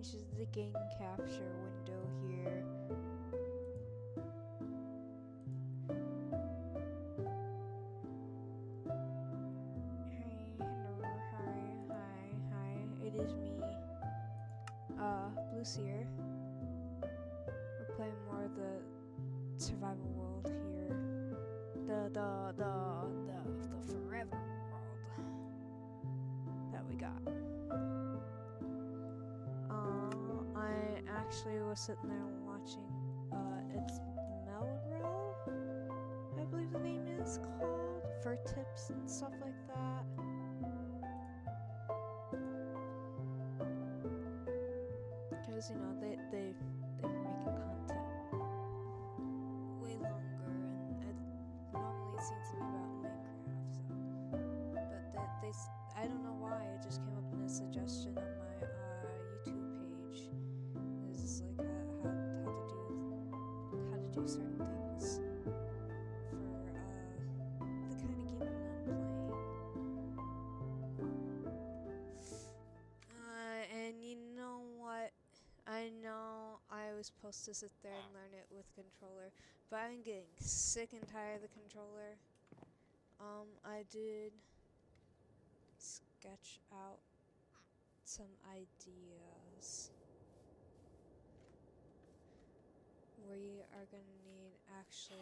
change the game capture window here. Hi, hello, hi, it is me, Blue Seer. We're playing more of the survival world here. The forever world that we got. I actually was sitting there watching, it's Melrose, I believe the name is called, for tips and stuff like that. Because, you know, they're making content way longer, and normally it seems to be about Minecraft, so. But I don't know why, it just came up in a suggestion on my YouTube page. It's just like how to do certain things for the kind of gaming I'm playing. And you know what? I know I was supposed to sit there and learn it with controller, but I'm getting sick and tired of the controller. I did sketch out some ideas. We are gonna need actually.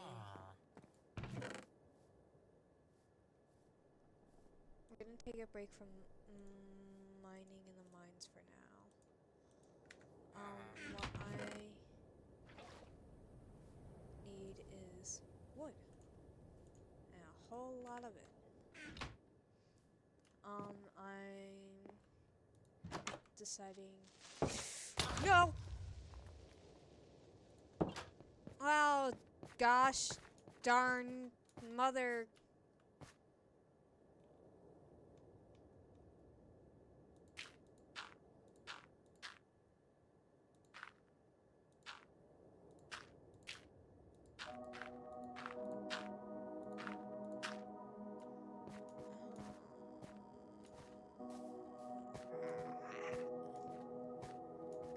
We're gonna take a break from mining in the mines for now. What I need is wood, and a whole lot of it. I'm deciding. No! Oh, gosh darn mother.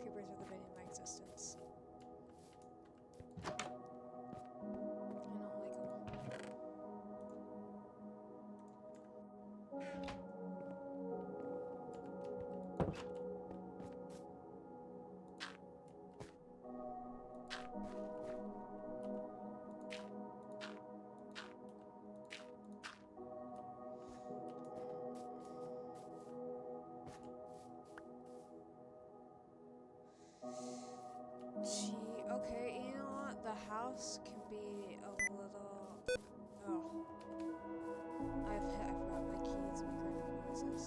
Creepers are the bane of my existence. I don't like them. Okay, you know what? The house can be a little. Oh, I forgot my keys make random noises.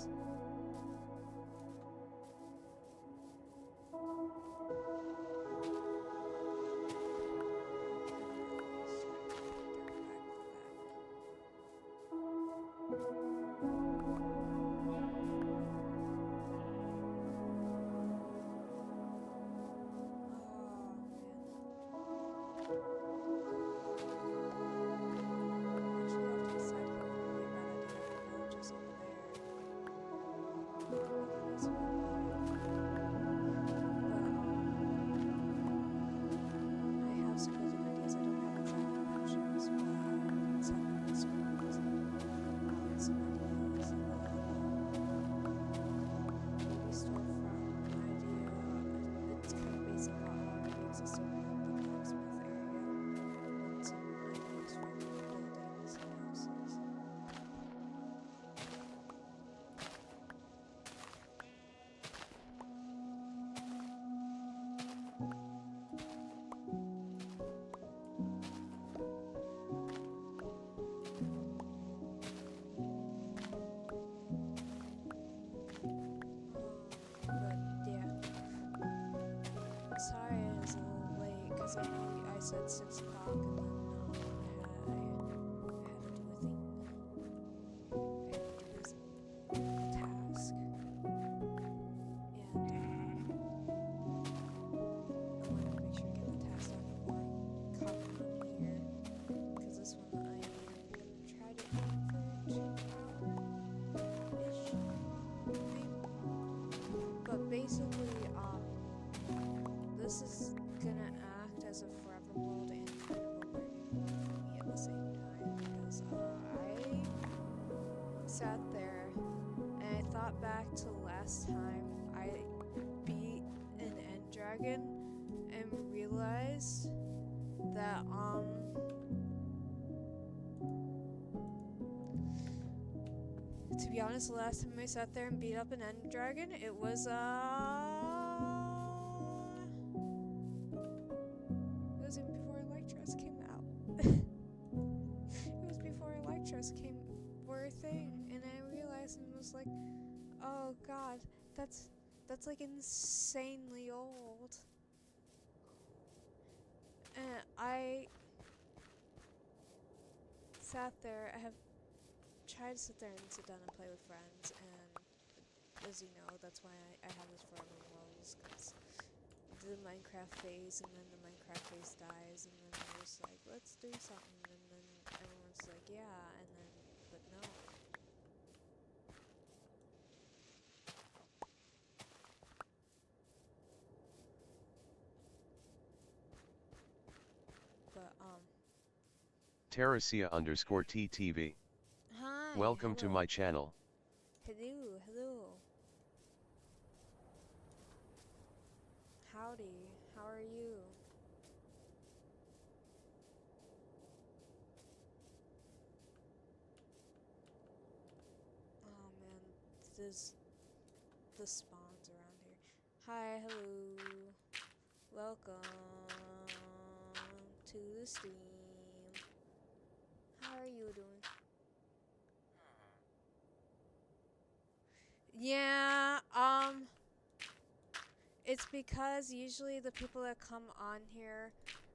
I said 6 o'clock and then I had to do a thing. I had to do a task. And I wanted to make sure I get the task done before coming on here. Because this one I am going to try to aim for 2 hours-ish. But basically, sat there and I thought back to last time I beat an end dragon and realized that to be honest, the last time I sat there and beat up an end dragon, it was even before Electros came out. It was before Electros were a thing, and I realized and was like, oh god, that's like insanely old. And I sat there. I have tried to sit there and sit down and play with friends, and as you know, that's why I have this forever worlds, because the Minecraft phase, and then the Minecraft phase dies, and then there's like, let's do something, and then everyone's like, yeah, and then, but no. But, Terracia_TTV. hi, Welcome to hello. my channel. Hello, hello. Howdy, how are you? Oh man, there's the spawns around here. Hi, hello. Welcome to the stream. How are you doing? Yeah, it's because usually the people that come on here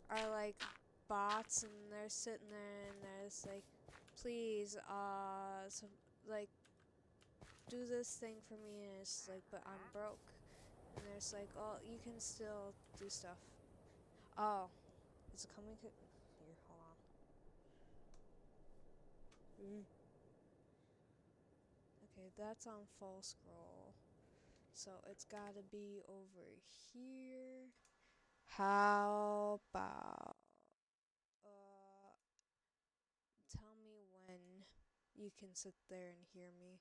are like bots, and they're sitting there and they're just like, please, so, like, do this thing for me, and it's like, but I'm broke. And there's like, oh, you can still do stuff. Oh, is it coming to... Here, hold on. Okay, that's on full scroll. So it's gotta be over here. How about... tell me when you can sit there and hear me.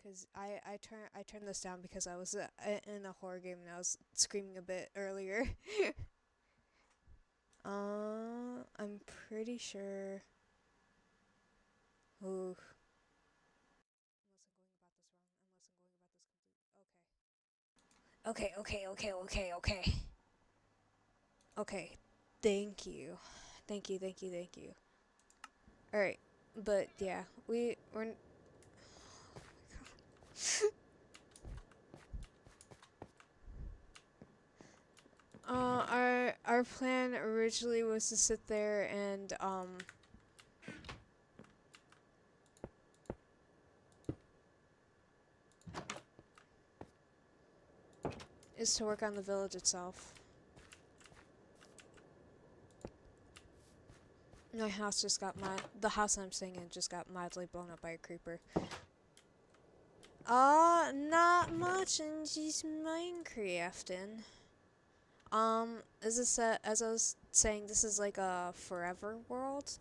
Cause I turned this down because I was in a horror game and I was screaming a bit earlier. I'm pretty sure. Ooh. Okay. Okay. Thank you. Thank you. Alright. But yeah, we're our plan originally was to sit there and is to work on the village itself. My house just got the house I'm staying in just got mildly blown up by a creeper. Not much in just Minecrafting. As I was saying, this is like a forever world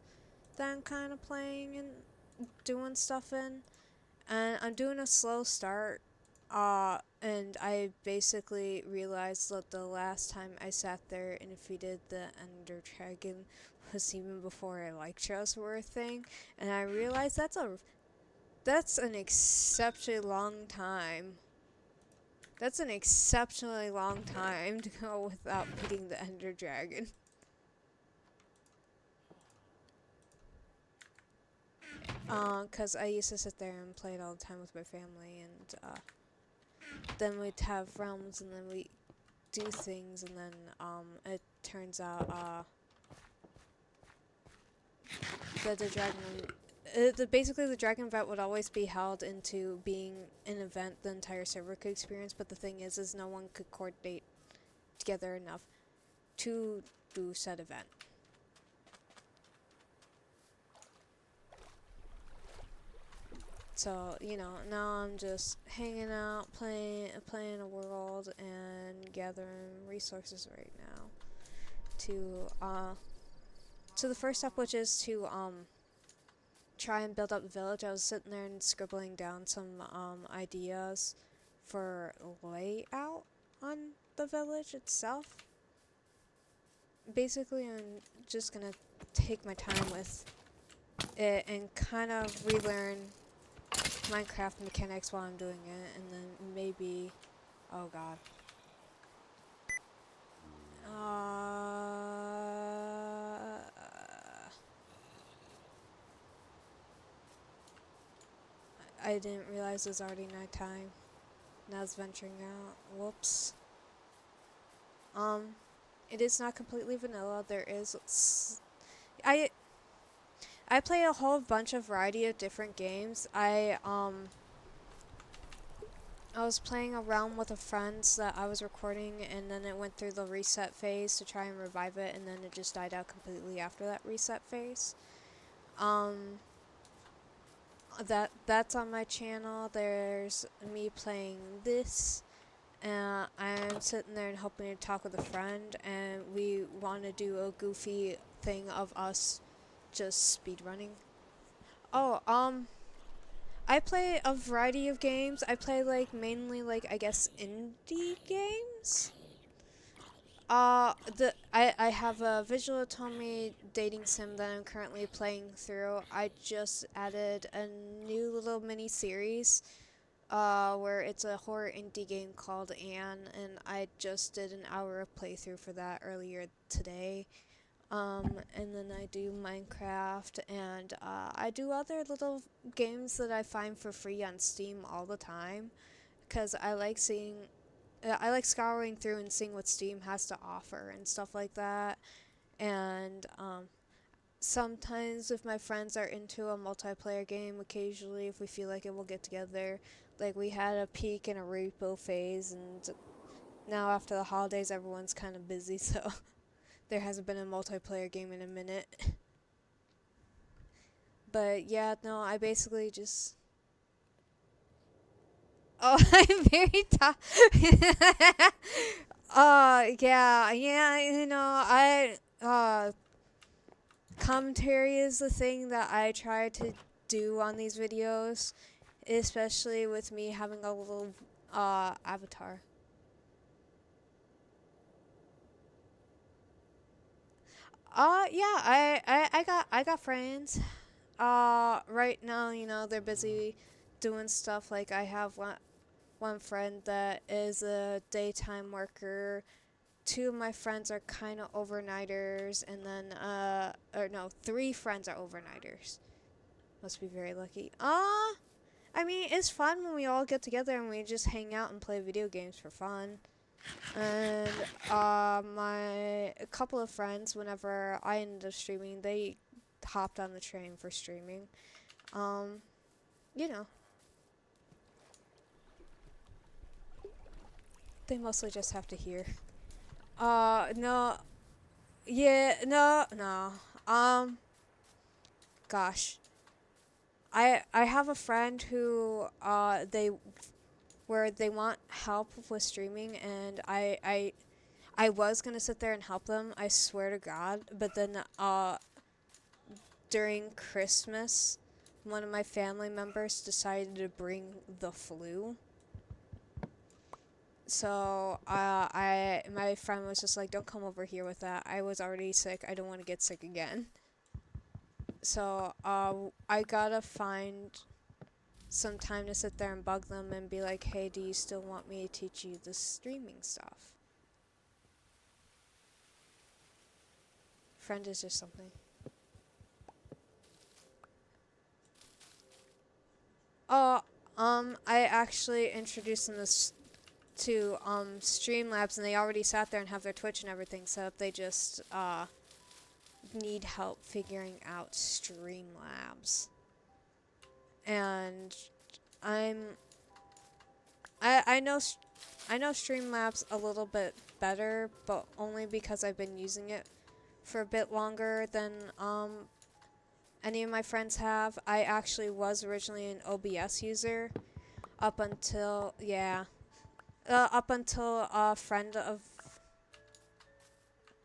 that I'm kind of playing and doing stuff in. And I'm doing a slow start. And I basically realized that the last time I sat there and defeated the Ender Dragon was even before Electros were a thing. And I realized that's an exceptionally long time. That's an exceptionally long time to go without beating the Ender Dragon. Cause I used to sit there and play it all the time with my family, and then we'd have realms, and then we do things, and then it turns out that the dragon, basically the dragon event would always be held into being an event the entire server could experience. But the thing is no one could coordinate together enough to do said event. So, you know, now I'm just hanging out, playing a world, and gathering resources right now to the first step, which is to try and build up the village, I was sitting there and scribbling down some ideas for layout on the village itself. Basically, I'm just gonna take my time with it and kind of relearn Minecraft mechanics while I'm doing it, and then maybe, oh god. I didn't realize it was already nighttime. Now it's venturing out. Whoops. It is not completely vanilla. There is I play a whole bunch of variety of different games. I was playing around with a friend that I was recording, and then it went through the reset phase to try and revive it, and then it just died out completely after that reset phase. That's on my channel. There's me playing this, and I'm sitting there and hoping to talk with a friend, and we want to do a goofy thing of us just speedrunning. Oh, I play a variety of games. I play like mainly like I guess indie games. I have a Visual Autonomy dating sim that I'm currently playing through. I just added a new little mini series where it's a horror indie game called Anne, and I just did an hour of playthrough for that earlier today. And then I do Minecraft, and I do other little games that I find for free on Steam all the time, because I like scouring through and seeing what Steam has to offer and stuff like that. And sometimes if my friends are into a multiplayer game, occasionally if we feel like it, we'll get together. Like we had a peak and a repo phase, and now after the holidays everyone's kind of busy, so there hasn't been a multiplayer game in a minute. But yeah, no, I basically just... Oh, I'm very tough. Yeah, you know, commentary is the thing that I try to do on these videos, especially with me having a little, avatar. Yeah, I got friends. Right now, you know, they're busy doing stuff. Like I have one friend that is a daytime worker. Two of my friends are kind of overnighters, and then or no, three friends are overnighters. Must be very lucky. I mean, it's fun when we all get together and we just hang out and play video games for fun. And a couple of friends, whenever I ended up streaming, they hopped on the train for streaming. You know, they mostly just have to hear. No, yeah, no. Gosh, I have a friend who where they want help with streaming, and I was gonna sit there and help them, I swear to God, but then during Christmas, one of my family members decided to bring the flu. So my friend was just like, "Don't come over here with that. I was already sick. I don't want to get sick again." So I gotta find some time to sit there and bug them and be like, "Hey, do you still want me to teach you the streaming stuff?" Friend is just something. Oh, I actually introduced them to Streamlabs, and they already sat there and have their Twitch and everything set up. They just need help figuring out Streamlabs. And I know Streamlabs a little bit better, but only because I've been using it for a bit longer than any of my friends have. I actually was originally an OBS user up until a friend of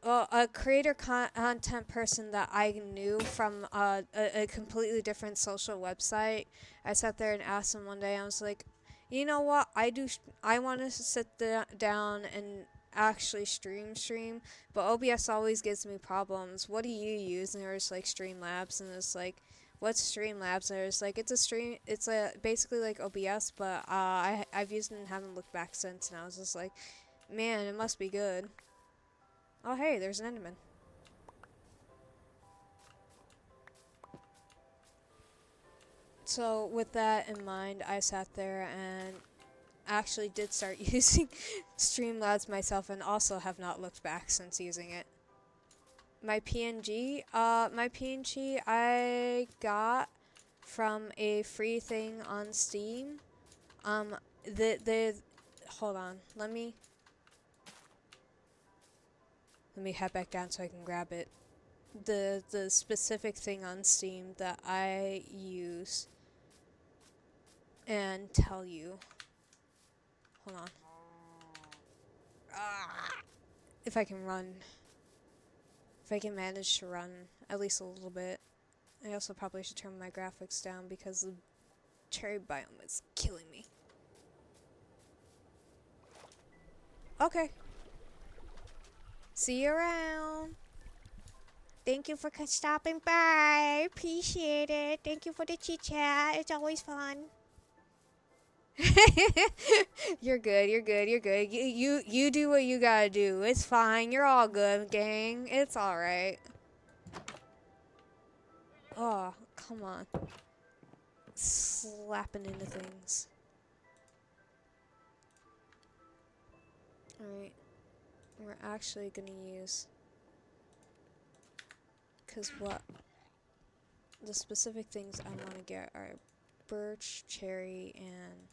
a creator content person that I knew from a completely different social website. I sat there and asked him one day. I was like, you know what? I want to sit down and actually stream, but OBS always gives me problems. What do you use? And there was like Streamlabs, and it's like, what's Streamlabs? And it's like, it's a basically like OBS, but I've used it and haven't looked back since. And I was just like, man, it must be good. Oh, hey, there's an Enderman. So, with that in mind, I sat there and actually did start using Streamlabs myself and also have not looked back since using it. My PNG I got from a free thing on Steam. The hold on, let me head back down so I can grab it. The specific thing on Steam that I use and tell you. Hold on. If I can run. If I can manage to run at least a little bit. I also probably should turn my graphics down because the cherry biome is killing me. Okay. See you around. Thank you for stopping by. Appreciate it. Thank you for the chit chat. It's always fun. You're good. You're good. You're good. You do what you gotta do. It's fine. You're all good, gang. It's all right. Oh, come on. Slapping into things. Alright. We're actually gonna use... Because what... The specific things I want to get are birch, cherry, and...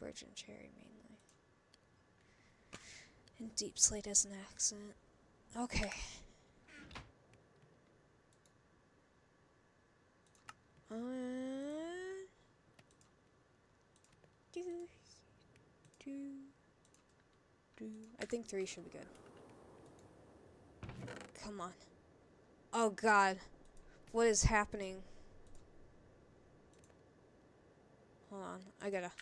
birch and cherry, mainly. And deep slate as an accent. Okay. I think 3 should be good. Come on. Oh god. What is happening? Hold on. I gotta...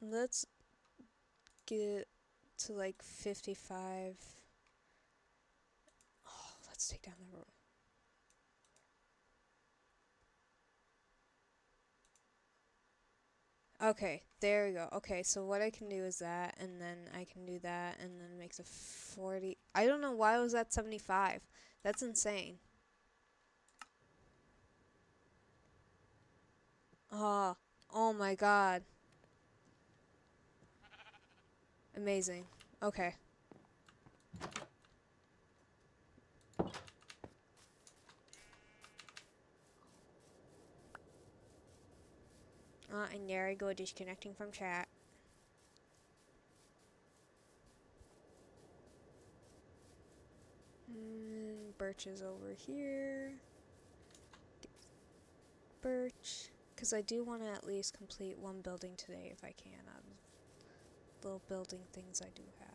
Let's get to like 55. Oh, let's take down the road. Okay, there we go. Okay, so what I can do is that, and then I can do that, and then it makes a 40. I don't know why it was at 75. That's insane. Oh, oh my god. Amazing. Okay. And there I go, disconnecting from chat. Birch is over here. Birch. Because I do want to at least complete one building today if I can out of little building things I do have.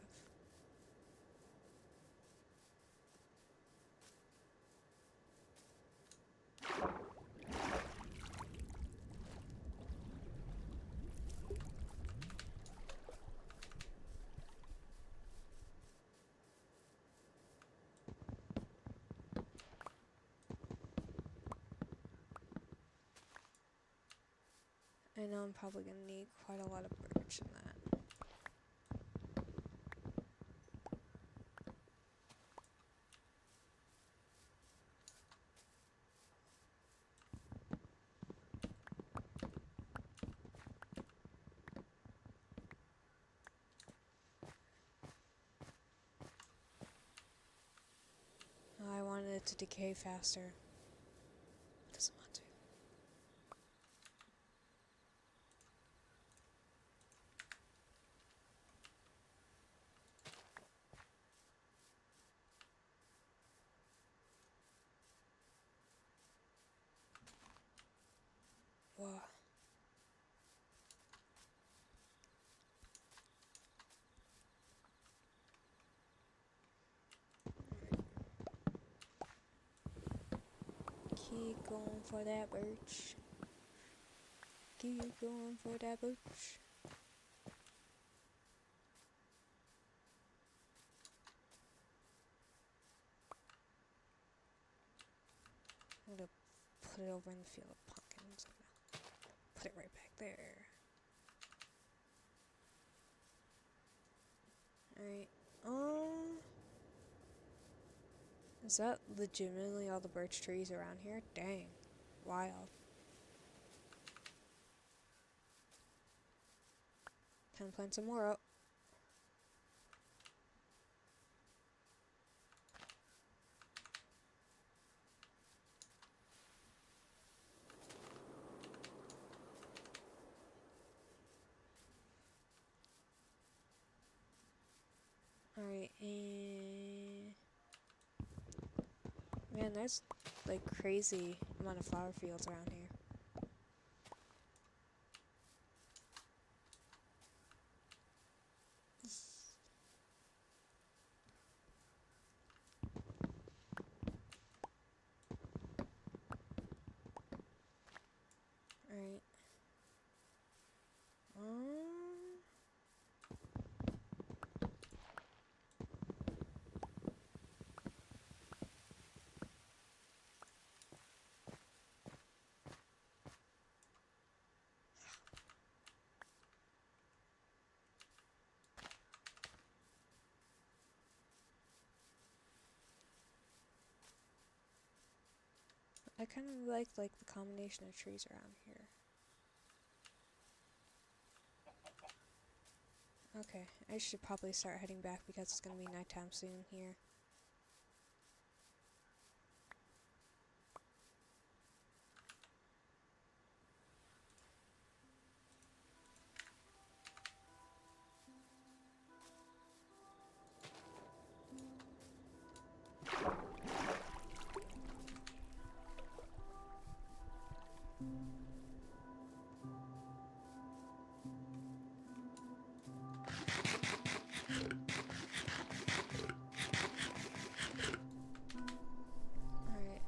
I know I'm probably going to need quite a lot of birch in that. I wanted it to decay faster. It doesn't want to. going for that birch. Keep going for that birch. I'm gonna put it over in the field of pumpkins. I'm gonna put it right back there. Alright, is that legitimately all the birch trees around here? Dang. Wild. Time to plant some more up. Alright, and man, there's like crazy amount of flower fields around here. Alright. I kind of like the combination of trees around here. Okay, I should probably start heading back because it's gonna be nighttime soon here. Alright,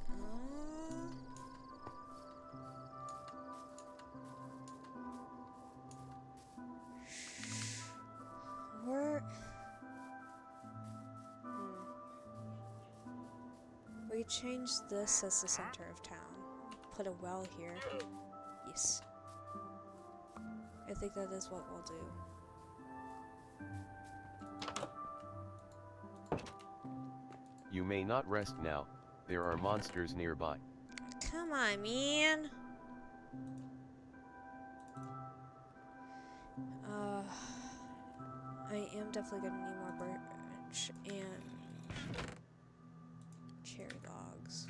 where... We changed this as the center of town. Put a well here. Yes. I think that is what we'll do. You may not rest now, there are monsters nearby. Come on, man! I am definitely gonna need more birch and cherry logs.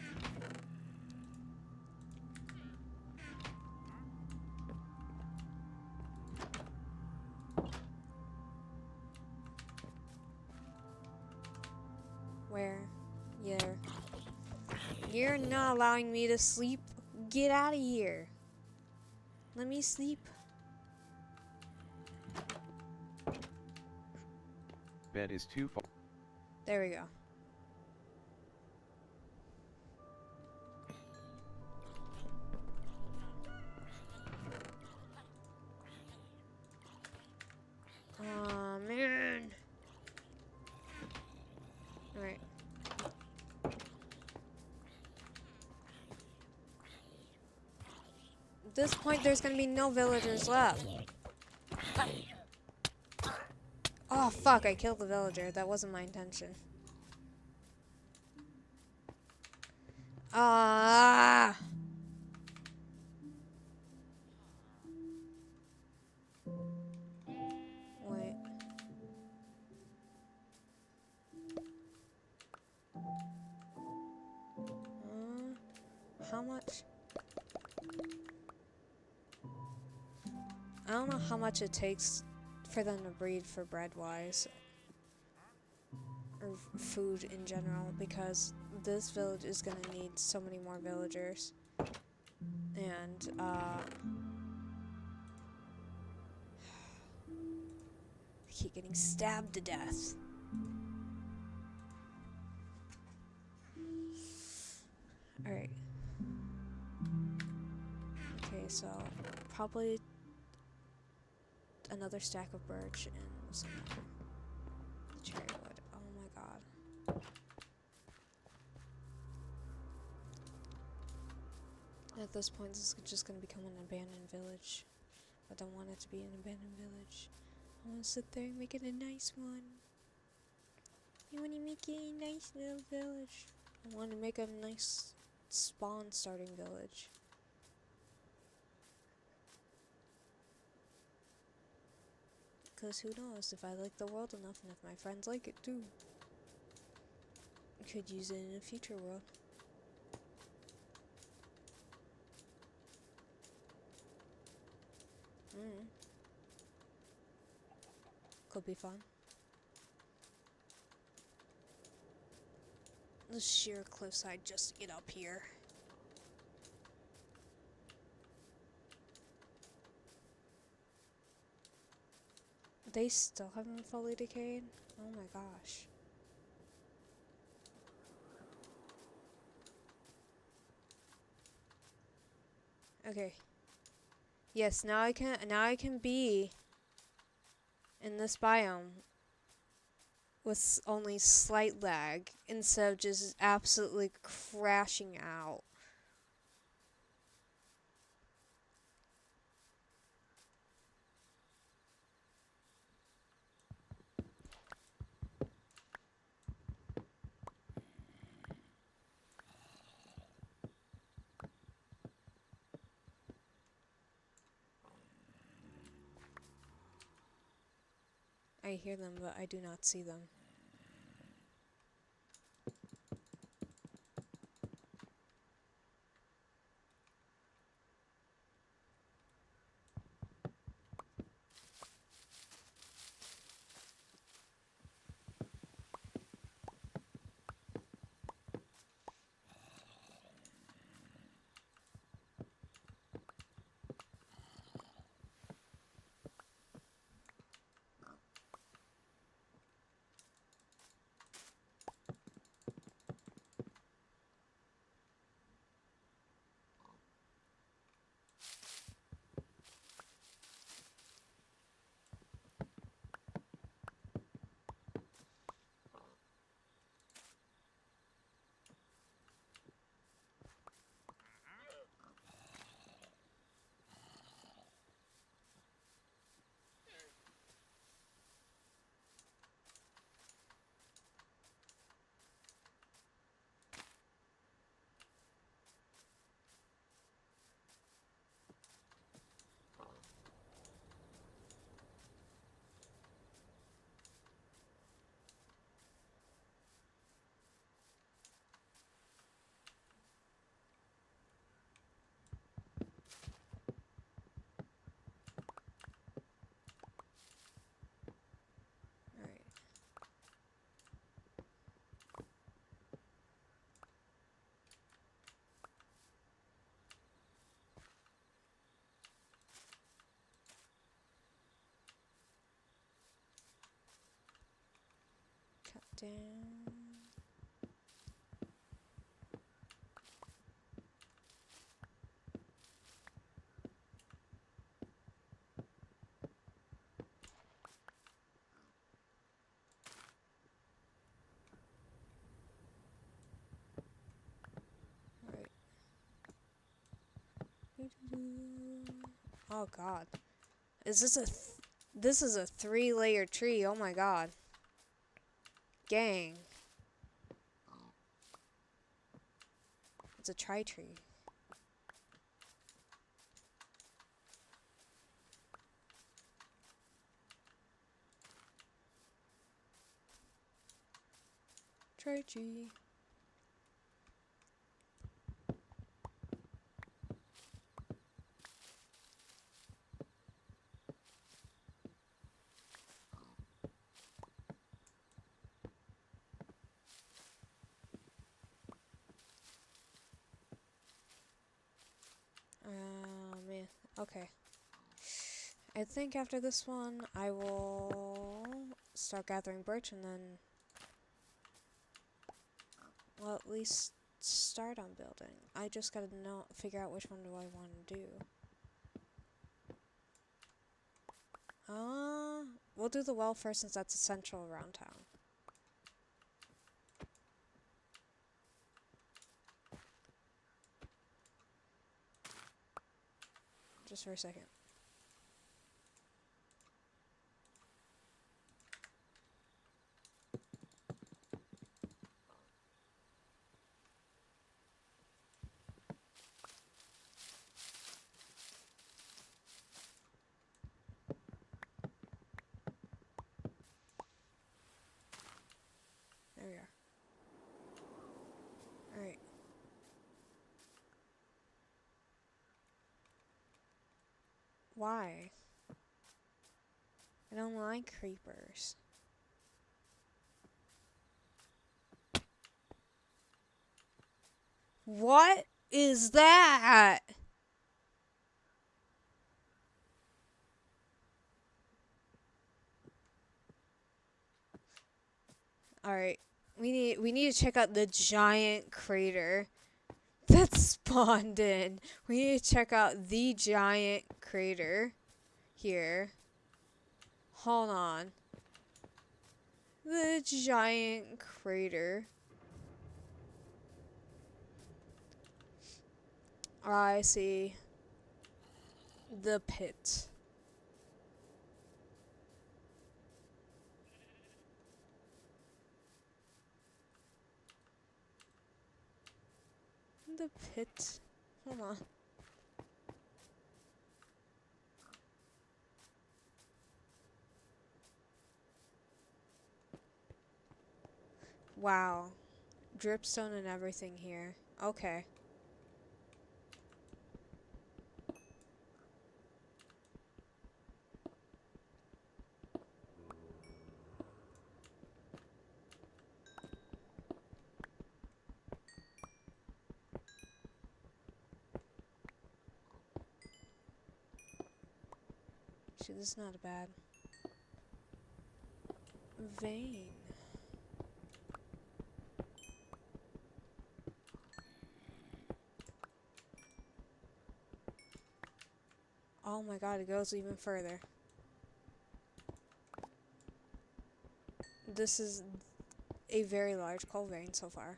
Where? Yeah. You're not allowing me to sleep. Get out of here. Let me sleep. Bed is too far. There we go. Aw, man. Alright. At this point, there's gonna be no villagers left. Oh, fuck, I killed the villager. That wasn't my intention. Ah! Wait. How much? I don't know how much it takes for them to breed for bread-wise. Or food in general, because this village is gonna need so many more villagers. And, I keep getting stabbed to death. Alright. so probably another stack of birch and some cherry wood. Oh my god. At this point, this is just gonna become an abandoned village. I don't want it to be an abandoned village. I want to sit there and make it a nice one. I want to make it a nice little village. I want to make a nice spawn starting village. Because who knows, if I like the world enough and if my friends like it too. I could use it in a future world. Could be fun. The sheer cliffside just to get up here. They still haven't fully decayed? Oh my gosh. Okay. Yes, now I can be in this biome with only slight lag instead of just absolutely crashing out. I hear them, but I do not see them. Alright. Cut down. Oh god. Is this this is a 3-layer tree. Oh my god. Gang. It's a tri-tree. Tri-tree. Man. Okay. I think after this one, I will start gathering birch and then, well, at least start on building. I just gotta figure out which one do I want to do. We'll do the well first since that's essential around town. Just for a second. There we are. Alright. Why? I don't like creepers. What is that? Alright. We need to check out the giant crater that spawned in. We need to check out the giant crater here. Hold on. The giant crater. I see. The pit. The pit. Hold on. Wow. Dripstone and everything here. Okay. Shit, this is not a bad vein. Oh my god, it goes even further. This is a very large coal vein so far.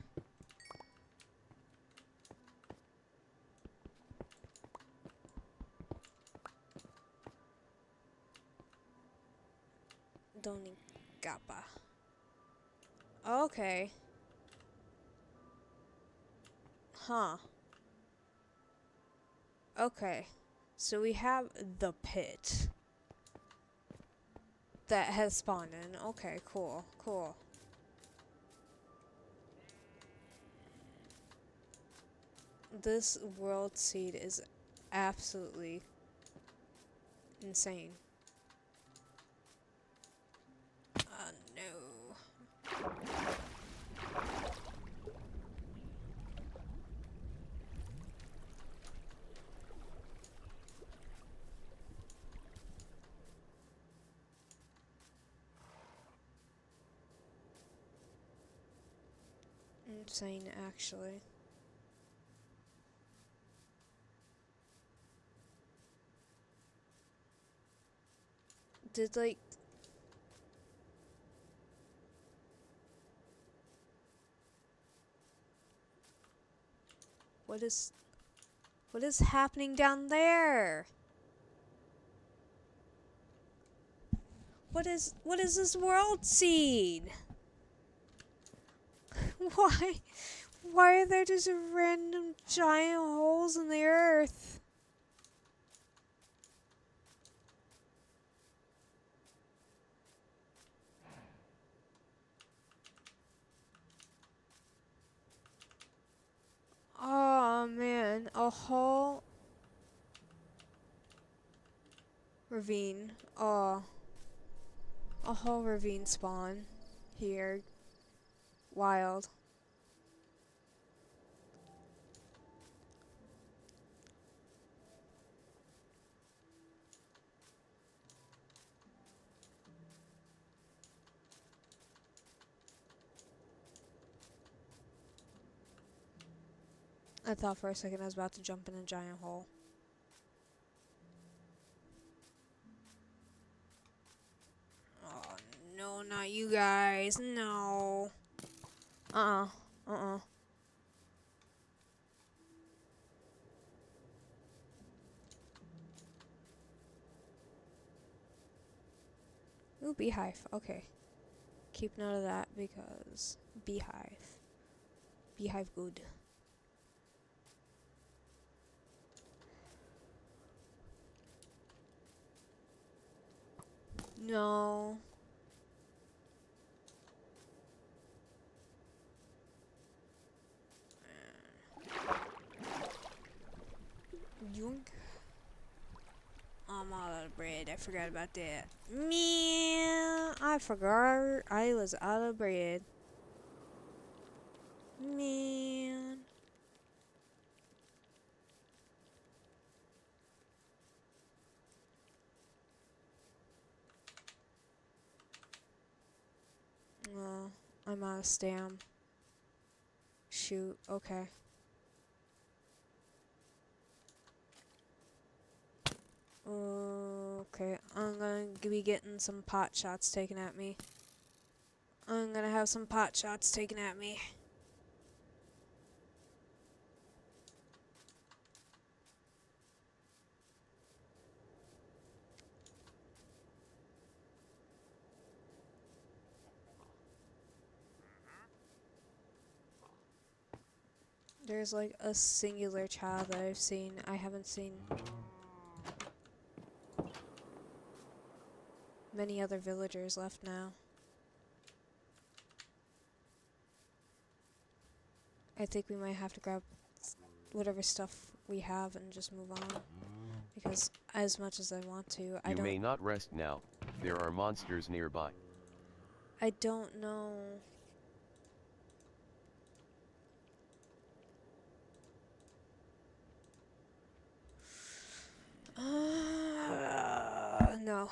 Donigapa. Okay. Huh. Okay. So we have the pit that has spawned in. Okay, cool, cool. This world seed is absolutely insane. No. Insane, actually. Did, like... What is happening down there? What is this world seed? Why are there just random giant holes in the earth? Oh man, a whole ravine. Oh, a whole ravine spawn here. Wild. I thought for a second I was about to jump in a giant hole. you guys. No. Uh-uh. Ooh, beehive. Okay. Keep note of that because beehive. Beehive good. No. Yoink. I'm all out of bread. I forgot about that. Man, I forgot I was out of bread. Man. Well, I'm out of stam. Shoot. Okay. Okay, I'm gonna be getting some pot shots taken at me. I'm gonna have some pot shots taken at me. There's like a singular child that I've seen. I haven't seen many other villagers left now. I think we might have to grab whatever stuff we have and just move on. Because as much as I want to, You may not rest now. There are monsters nearby. I don't know. No.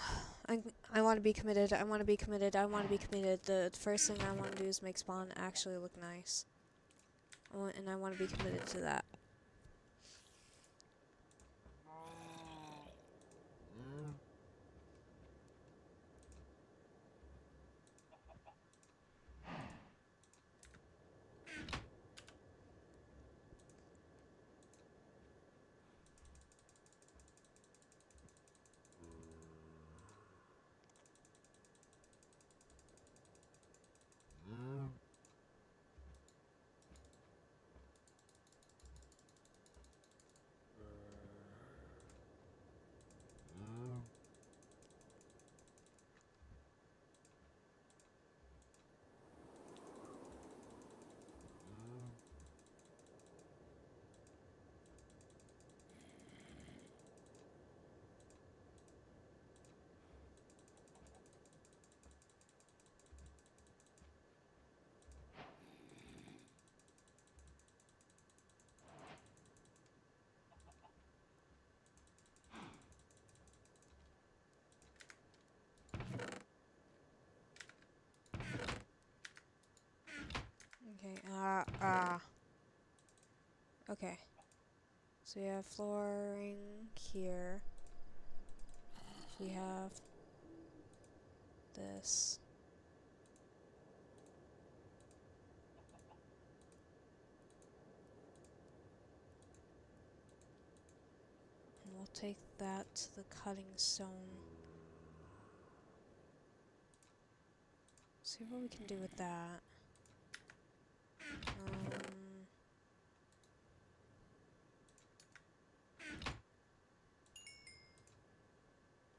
I want to be committed. I want to be committed. I want to be committed. The first thing I want to do is make spawn actually look nice. And I want to be committed to that. Okay, okay. So we have flooring here. We have this. And we'll take that to the cutting stone. See what we can do with that.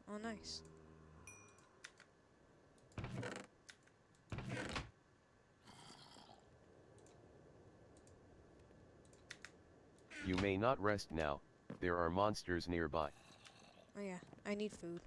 Oh, nice. You may not rest now. There are monsters nearby. Oh yeah, I need food.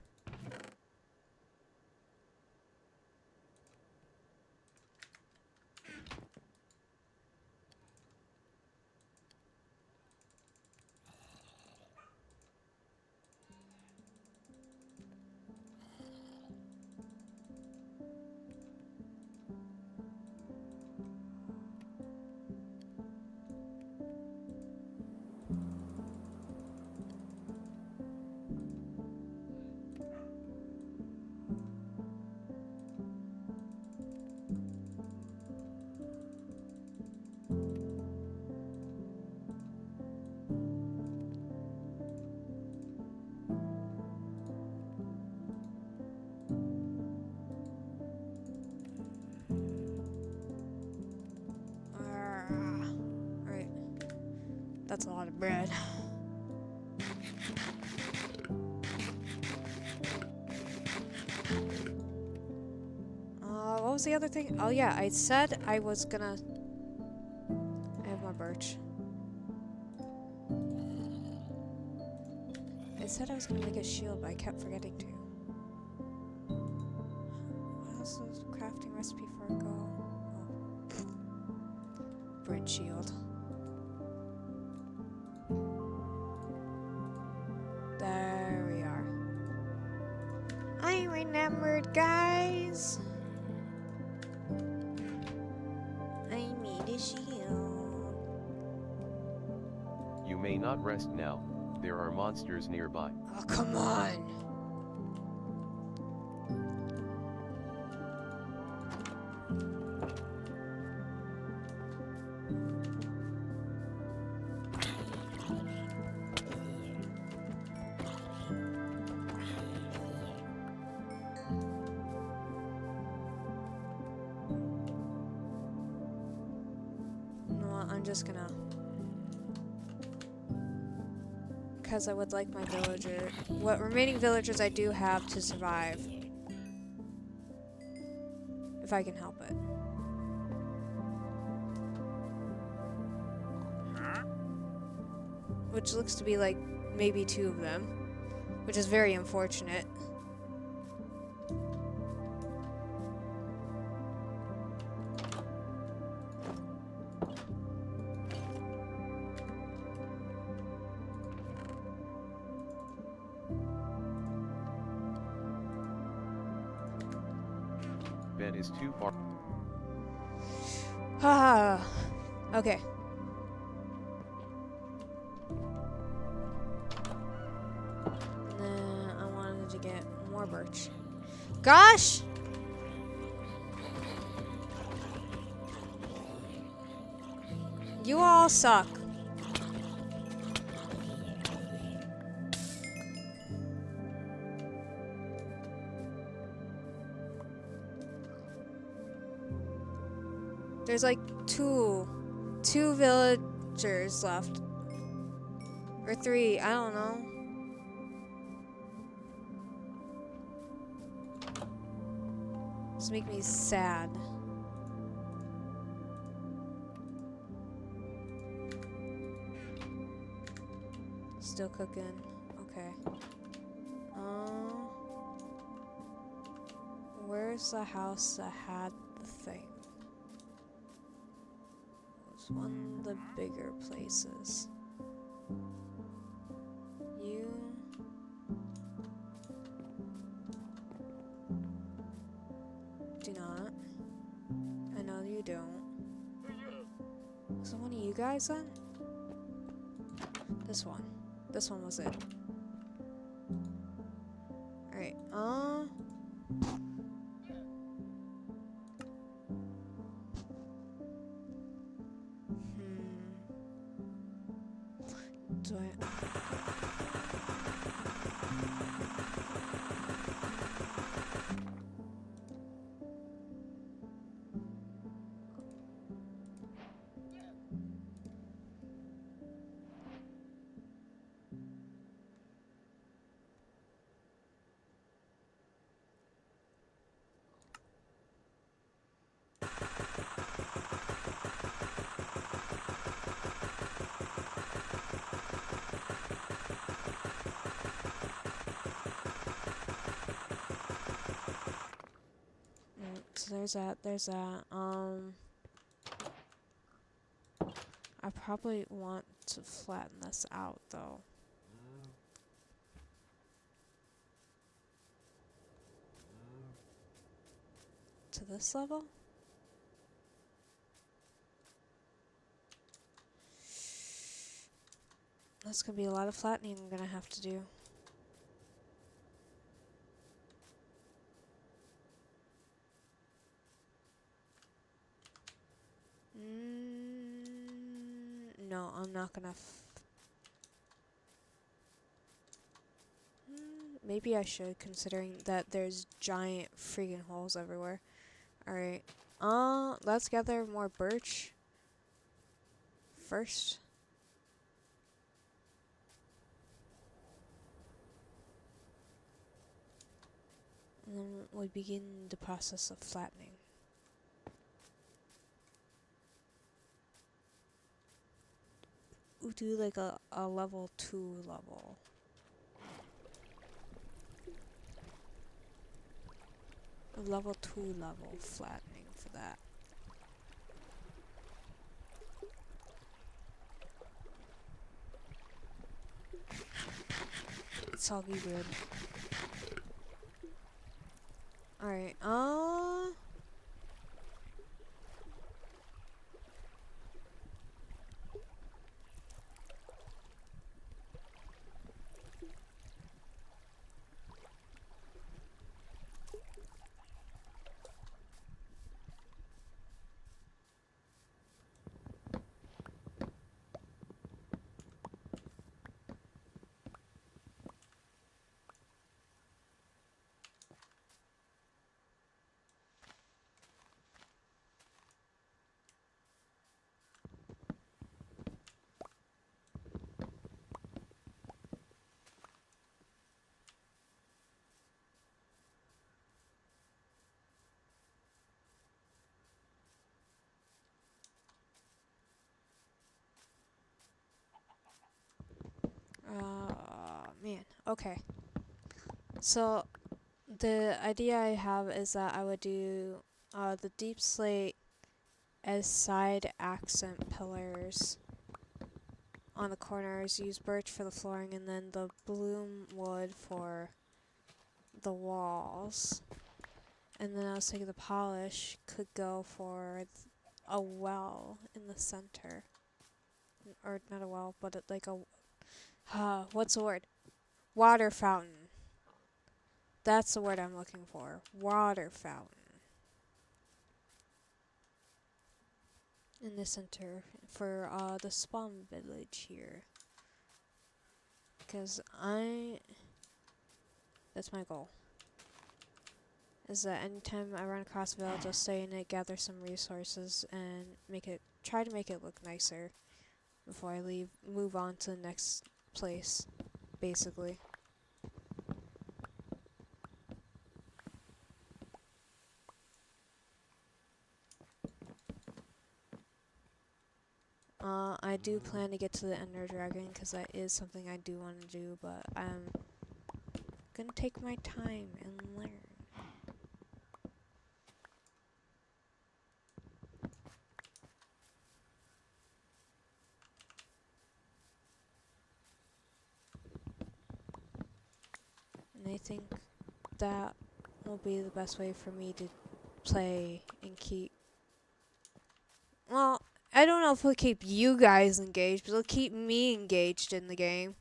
That's a lot of bread. What was the other thing? Oh yeah, I said I was gonna... I have more birch. I said I was gonna make a shield, but I kept forgetting to. What else is crafting recipe for a go? Oh. Bridge shield. There we are. I remembered, guys. I made a shield. You may not rest now. There are monsters nearby. Oh, come on. You know what? I'm just gonna... Because I would like my villager... What remaining villagers I do have to survive. If I can help it. Which looks to be like maybe 2 of them. Which is very unfortunate. Bed is too far. Ah, okay. Nah, I wanted to get more birch. Gosh! You all suck. There's like two villagers left. Or 3, I don't know. This make me sad. Still cooking. Okay. Where's the house that had the thing? It was one of the bigger places. You... do not. I know you don't. Was it one of you guys then? This one. This one was it. Alright, Do I... So there's that. I probably want to flatten this out though. To this level? That's gonna be a lot of flattening I'm gonna have to do. No, I'm not gonna. Maybe I should, considering that there's giant freaking holes everywhere. Alright. Let's gather more birch first. we begin the process of flattening. We do like a level 2 level. A level 2 level flattening for that. It's all be good. Alright, man, okay. So, the idea I have is that I would do the deep slate as side accent pillars on the corners, use birch for the flooring, and then the bloom wood for the walls. And then I was thinking the polish could go for a well in the center. Or not a well, but like a... what's the word? Water fountain. That's the word I'm looking for. Water fountain. In the center for the spawn village here. Because that's my goal. Is that anytime I run across a village, I'll stay in it, gather some resources, and try to make it look nicer before I move on to the next place, basically. I do plan to get to the Ender Dragon, because that is something I do want to do, but I'm gonna take my time and learn. And I think that will be the best way for me to play and keep... Well, I don't know if it'll keep you guys engaged, but it'll keep me engaged in the game.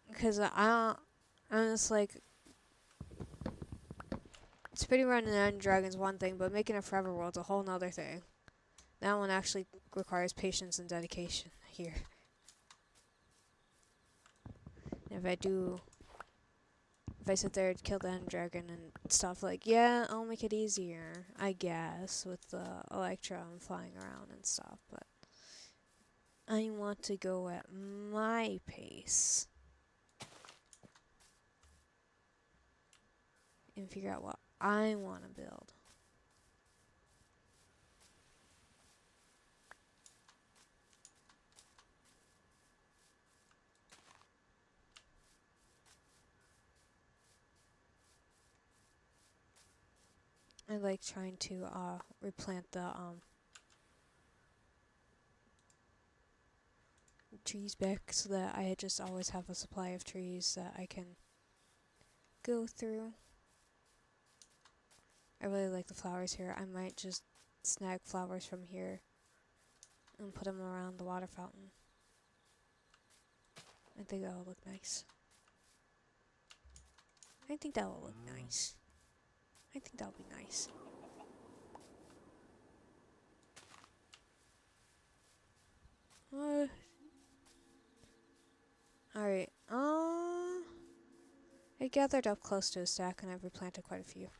Because I'm just like... Speedrunning running End Dragon's one thing, but making a Forever World's a whole nother thing. That one actually requires patience and dedication here. If I sit there and kill the End Dragon and stuff, like, yeah, I'll make it easier, I guess, with the Electrum flying around and stuff, but I want to go at my pace and figure out what I want to build. I like trying to replant the trees back so that I just always have a supply of trees that I can go through. I really like the flowers here. I might just snag flowers from here and put them around the water fountain. I think that will look nice. I think that will look nice. I think that'll be nice. Alright, I gathered up close to a stack and I've replanted quite a few.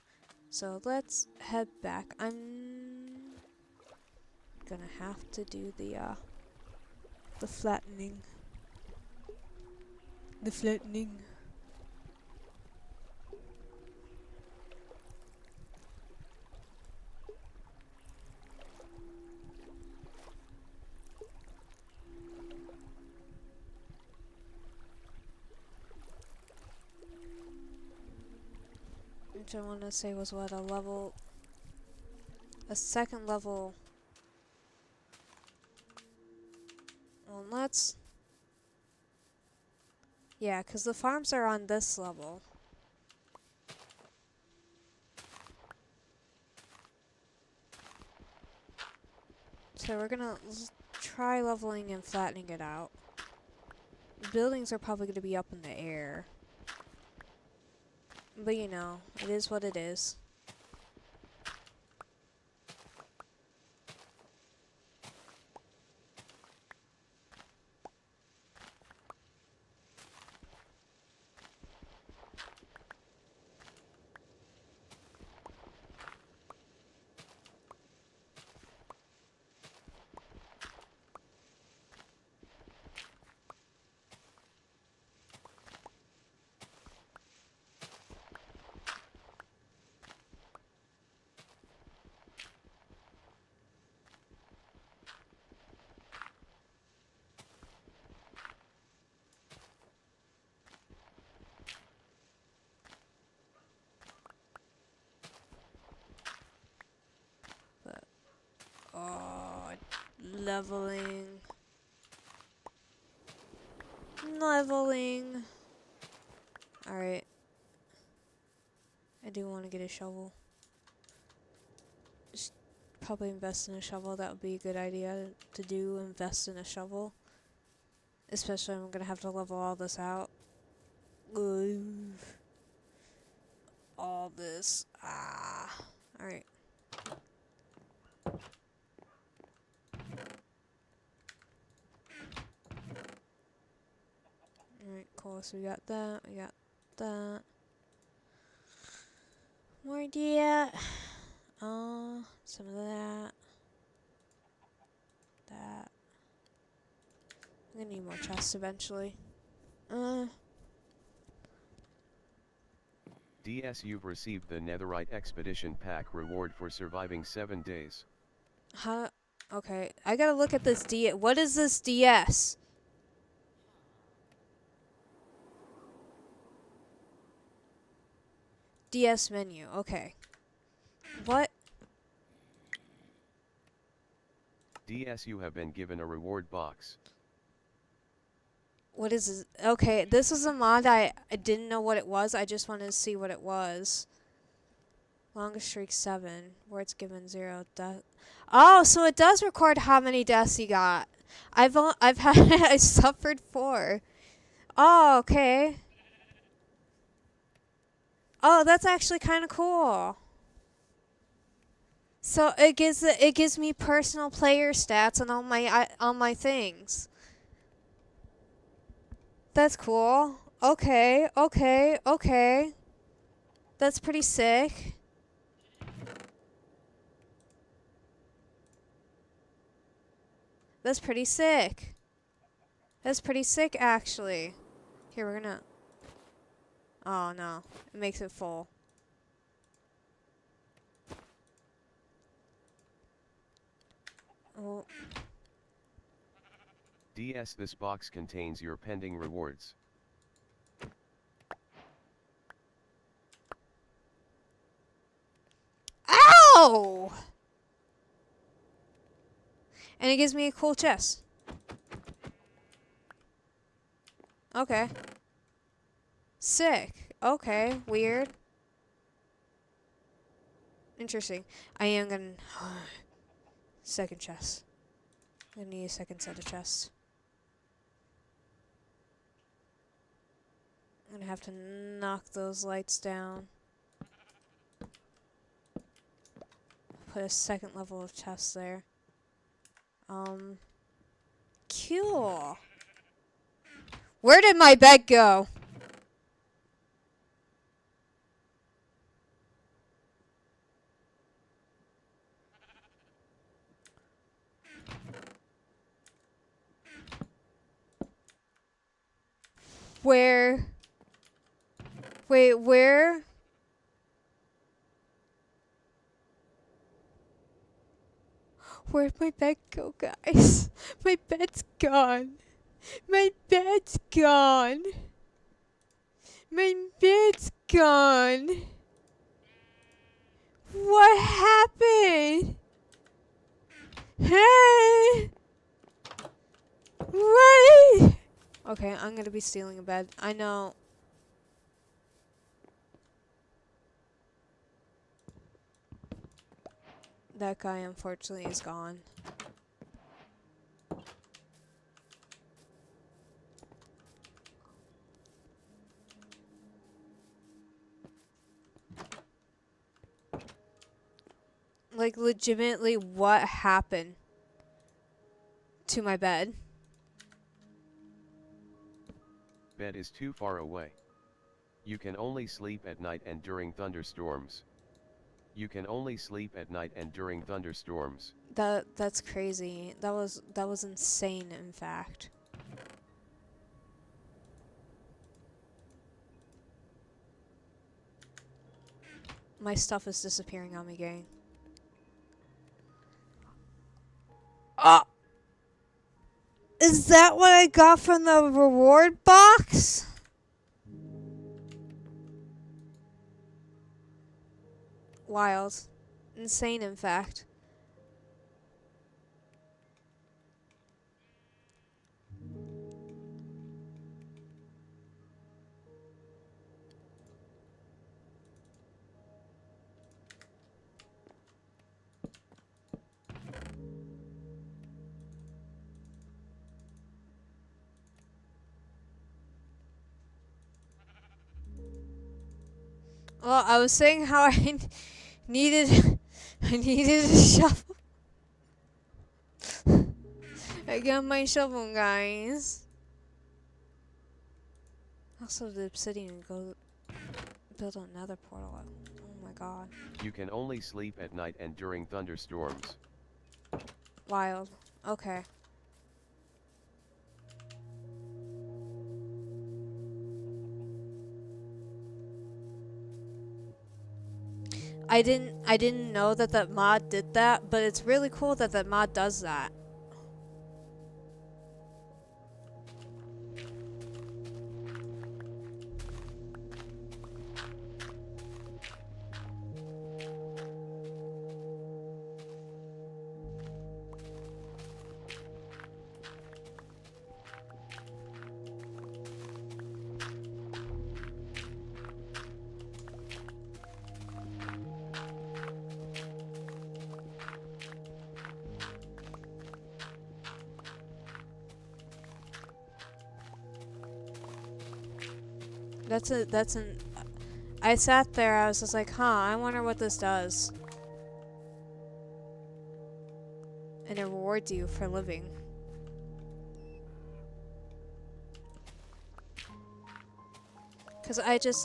So let's head back. I'm gonna have to do the flattening. The flattening. Which I want to say was what, a second level. Well, yeah, because the farms are on this level. So we're gonna try leveling and flattening it out. The buildings are probably gonna be up in the air. But you know, it is what it is. But, oh, leveling. Leveling. Alright. I do want to get a shovel. Just probably invest in a shovel. That would be a good idea to do. Invest in a shovel. Especially I'm going to have to level all this out. All this. Alright. Alright, cool. So we got that. We got that. More deer. Some of that. That. I'm gonna need more chests eventually. DS, you've received the Netherite Expedition Pack reward for surviving 7 days. Huh? Okay, I gotta look at this DS. What is this DS? DS menu. Okay. What? DS, you have been given a reward box. What is this? Okay, this is a mod I didn't know what it was. I just wanted to see what it was. Longest streak 7. Words given 0. Death. Oh, so it does record how many deaths you got. I've had I suffered 4. Oh, okay. Oh, that's actually kind of cool. So it gives me personal player stats on my things. That's cool. Okay, okay, okay. That's pretty sick. That's pretty sick. That's pretty sick, actually. Here, we're gonna... Oh, no. It makes it full. Oh. DS, this box contains your pending rewards. Ow! And it gives me a cool chest. Okay. Sick. Okay. Weird. Interesting. I am gonna... Second chest. I'm gonna need a second set of chests. I'm gonna have to knock those lights down. Put a second level of chests there. Cool. Where did my bed go? Where? Wait, where? Where'd my bed go, guys? My bed's gone. My bed's gone. My bed's gone. What happened? Hey! What? Okay, I'm gonna be stealing a bed. I know. That guy, unfortunately, is gone. Like, legitimately, what happened to my bed? Bed is too far away. You can only sleep at night and during thunderstorms. You can only sleep at night and during thunderstorms. That's crazy. That was insane, in fact. My stuff is disappearing on me, gang. Ah! Is that what I got from the reward box? Wild. Insane, in fact. Well, I was saying how I needed a shovel. I got my shovel, guys. Also, the obsidian go build another portal. Oh my god. You can only sleep at night and during thunderstorms. Wild. Okay. I didn't know that that mod did that, but it's really cool that that mod does that. That's an I sat there, I was just like, huh, I wonder what this does. And it rewards you for living. Cause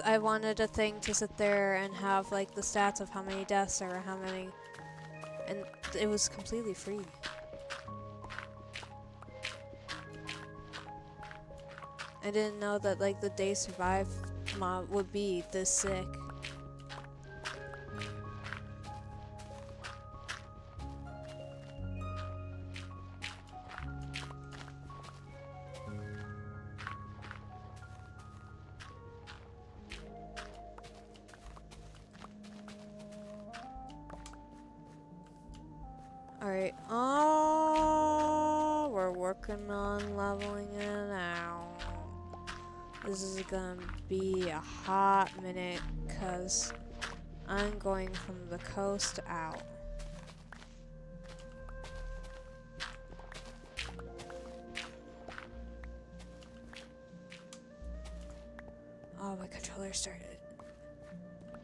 I wanted a thing to sit there and have like the stats of how many deaths or how many, and it was completely free. I didn't know that like the day survive mod would be this sick. Alright, oh, we're working on leveling it out. This is gonna be a hot minute, cause I'm going from the coast out. Oh, my controller started.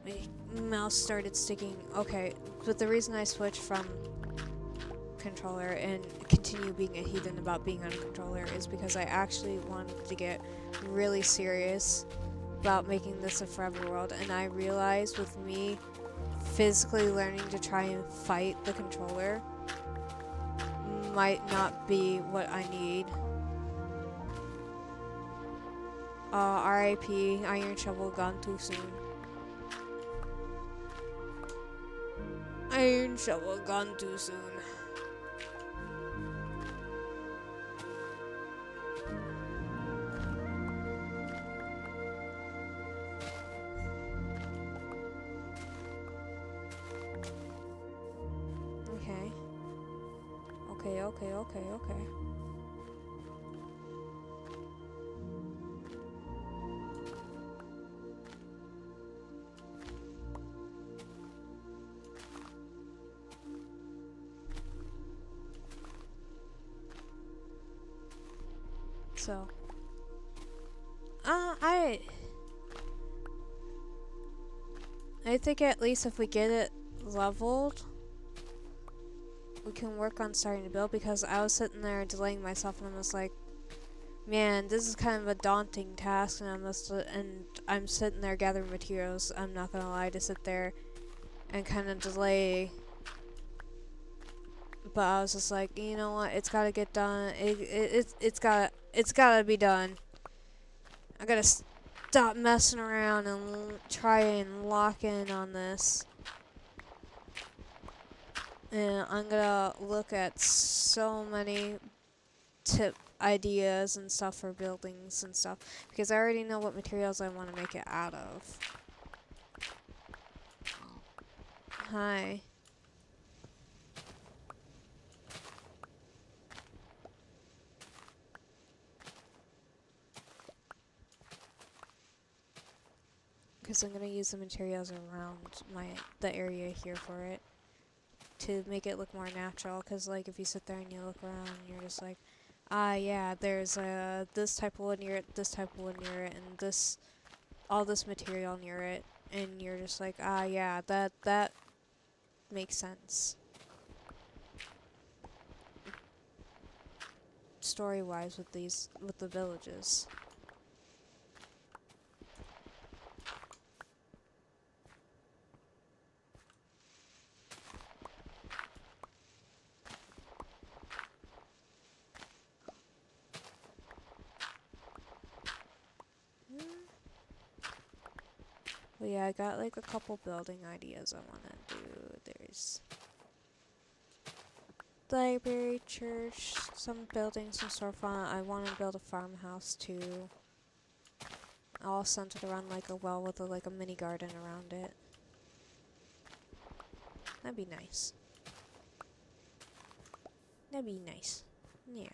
My mouse started sticking. Okay, but the reason I switched from controller and continue being a heathen about being on controller is because I actually wanted to get really serious about making this a forever world, and I realized with me physically learning to try and fight the controller might not be what I need. R.I.P. Iron Shovel gone too soon. Iron Shovel gone too soon. Okay. Okay. So, I think at least if we get it leveled, we can work on starting to build, because I was sitting there delaying myself and I was like, man, this is kind of a daunting task, and I'm sitting there gathering materials, I'm not gonna lie, to sit there and kind of delay. But I was just like, you know what, it's gotta get done. It's gotta be done. I gotta stop messing around and try and lock in on this. And I'm gonna look at so many tip ideas and stuff for buildings and stuff, because I already know what materials I want to make it out of. Hi. Because I'm gonna use the materials around the area here for it to make it look more natural. Because like if you sit there and you look around, you're just like, ah yeah, there's this type of wood near it, this type of wood near it, and all this material near it, and you're just like, ah yeah, that makes sense. Story-wise with the villages. But yeah, I got like a couple building ideas I want to do. There's library, church, some buildings, some storefront. I want to build a farmhouse too. All centered around like a well with like a mini garden around it. That'd be nice. That'd be nice. Yeah.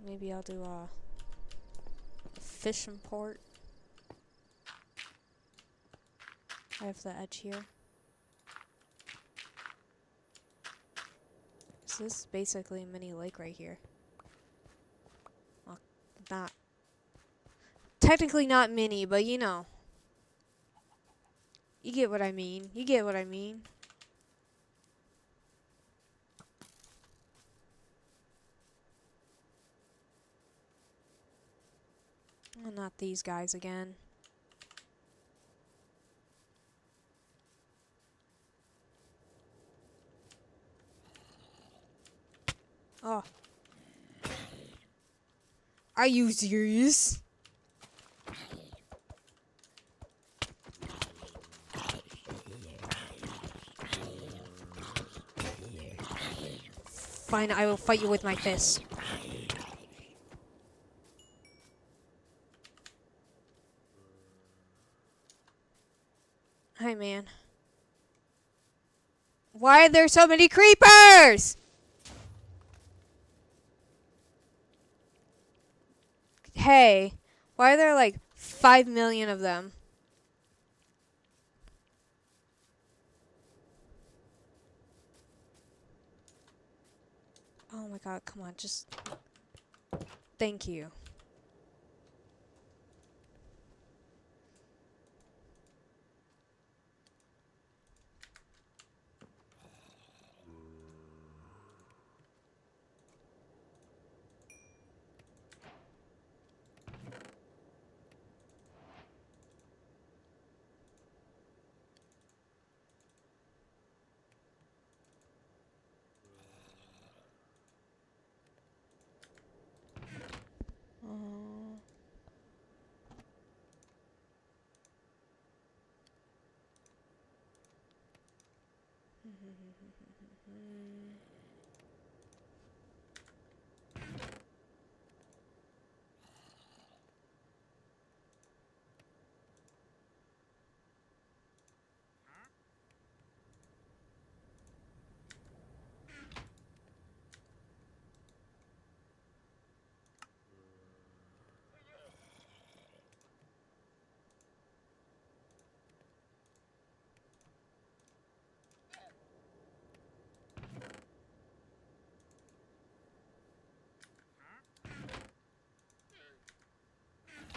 Maybe I'll do a fishing port. I have the edge here. So this is basically a mini lake right here. Well, not technically not mini, but you know. You get what I mean. You get what I mean. Oh, not these guys again. Oh. Are you serious? Fine, I will fight you with my fists. Hi, man. Why are there so many creepers? Hey, why are there like 5 million of them? Oh my god, come on, just... Thank you.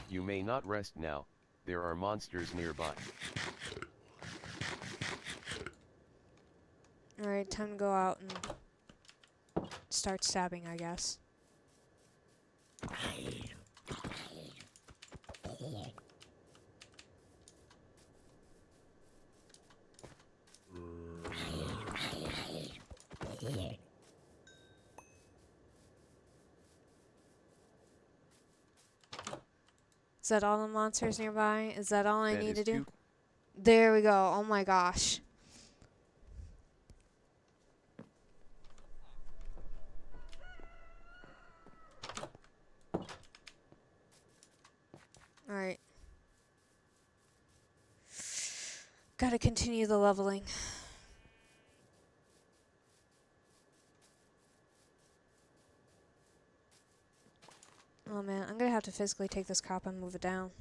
You may not rest now, there are monsters nearby. Alright, time to go out and start stabbing, I guess. Is that all the monsters nearby? Is that all I That need is to do? too There we go. Oh my gosh. Alright. Gotta continue the leveling. Oh man, I'm gonna have to physically take this cop and move it down.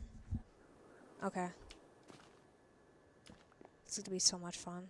Okay. This is gonna be so much fun.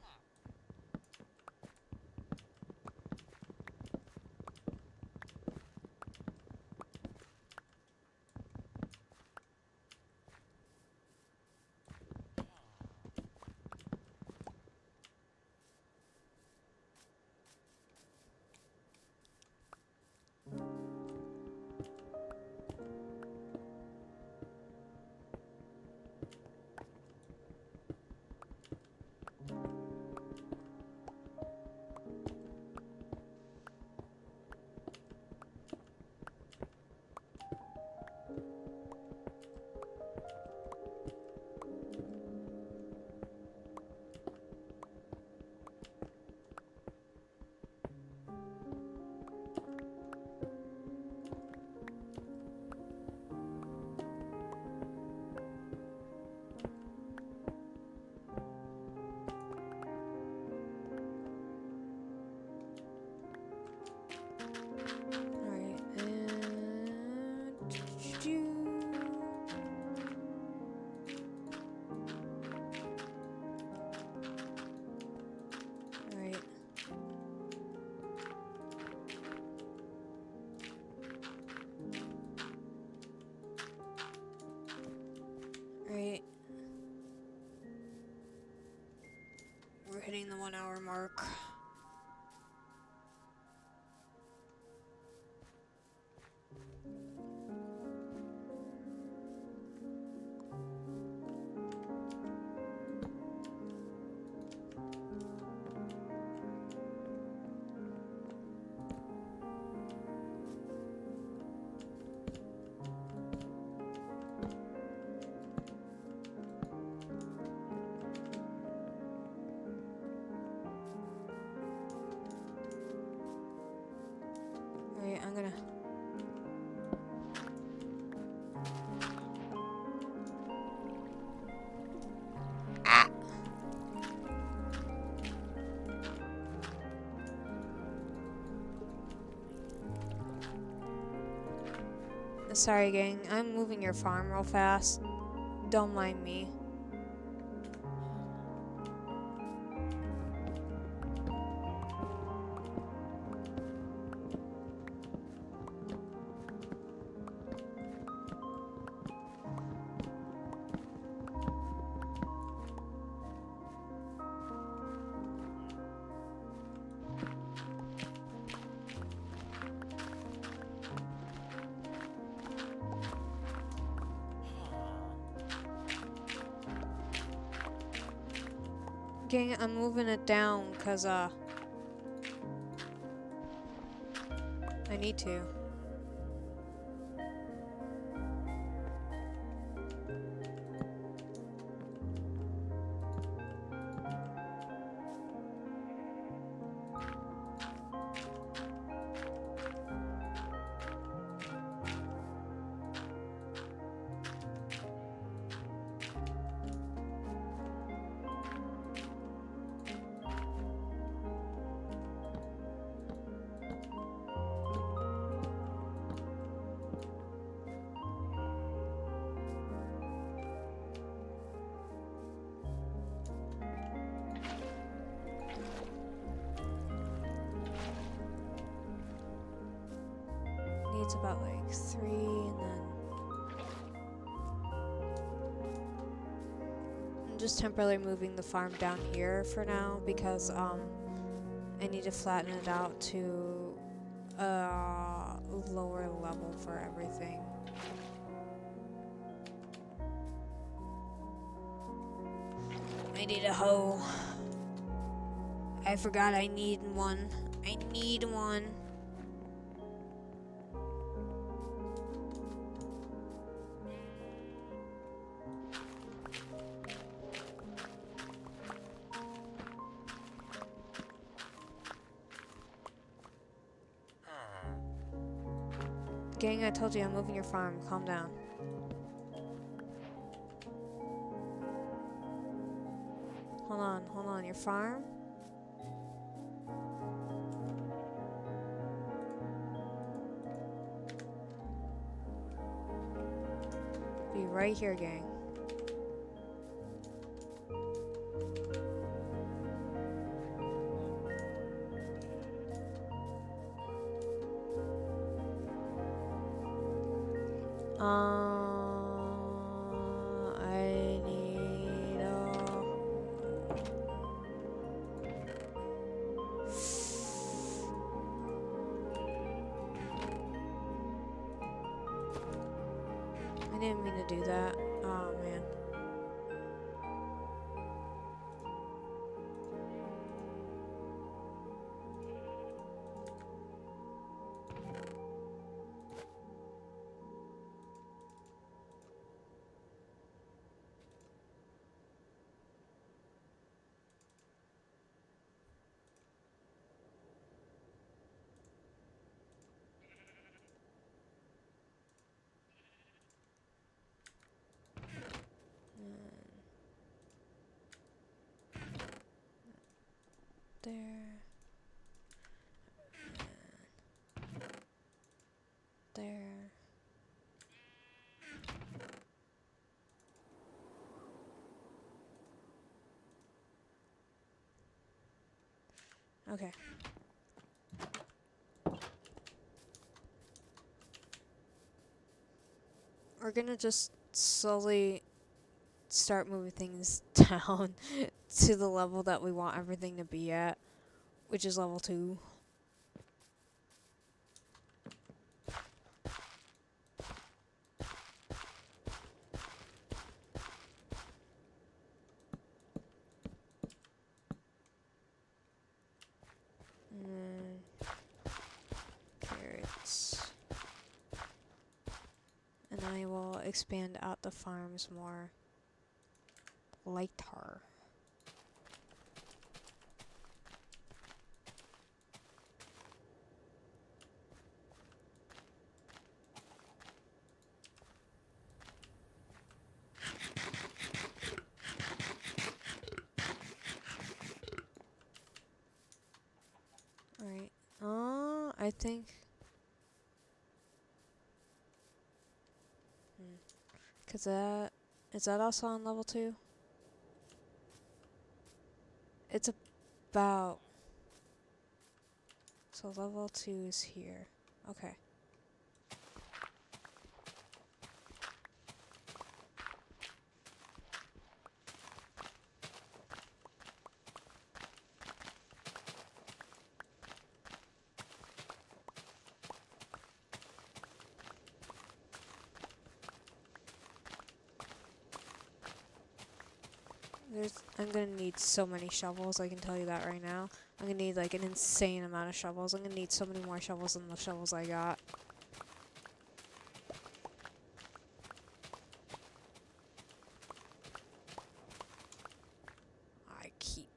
Alright, and... Alright. Alright. We're hitting the 1 hour mark. Alright, I'm gonna... Ah! Sorry, gang. I'm moving your farm real fast. Don't mind me. Gang, I'm moving it down because, I need to. needs about like 3, and then I'm just temporarily moving the farm down here for now because I need to flatten it out to a lower level for everything. I need a hoe. I forgot I need one. I need one. Gang, I told you I'm moving your farm. Calm down. Hold on. Your farm? Be right here, gang. I need I didn't mean to do that. Oh, man. There. There. Okay. We're gonna just slowly start moving things down to the level that we want everything to be at, which is level 2. And carrots. And I will expand out the farms more later. Alright. I think... Cause that... Is that also on level 2? It's about... So level 2 is here. Okay. I'm gonna need so many shovels, I can tell you that right now. I'm gonna need like an insane amount of shovels. I'm gonna need so many more shovels than the shovels I got. I keep...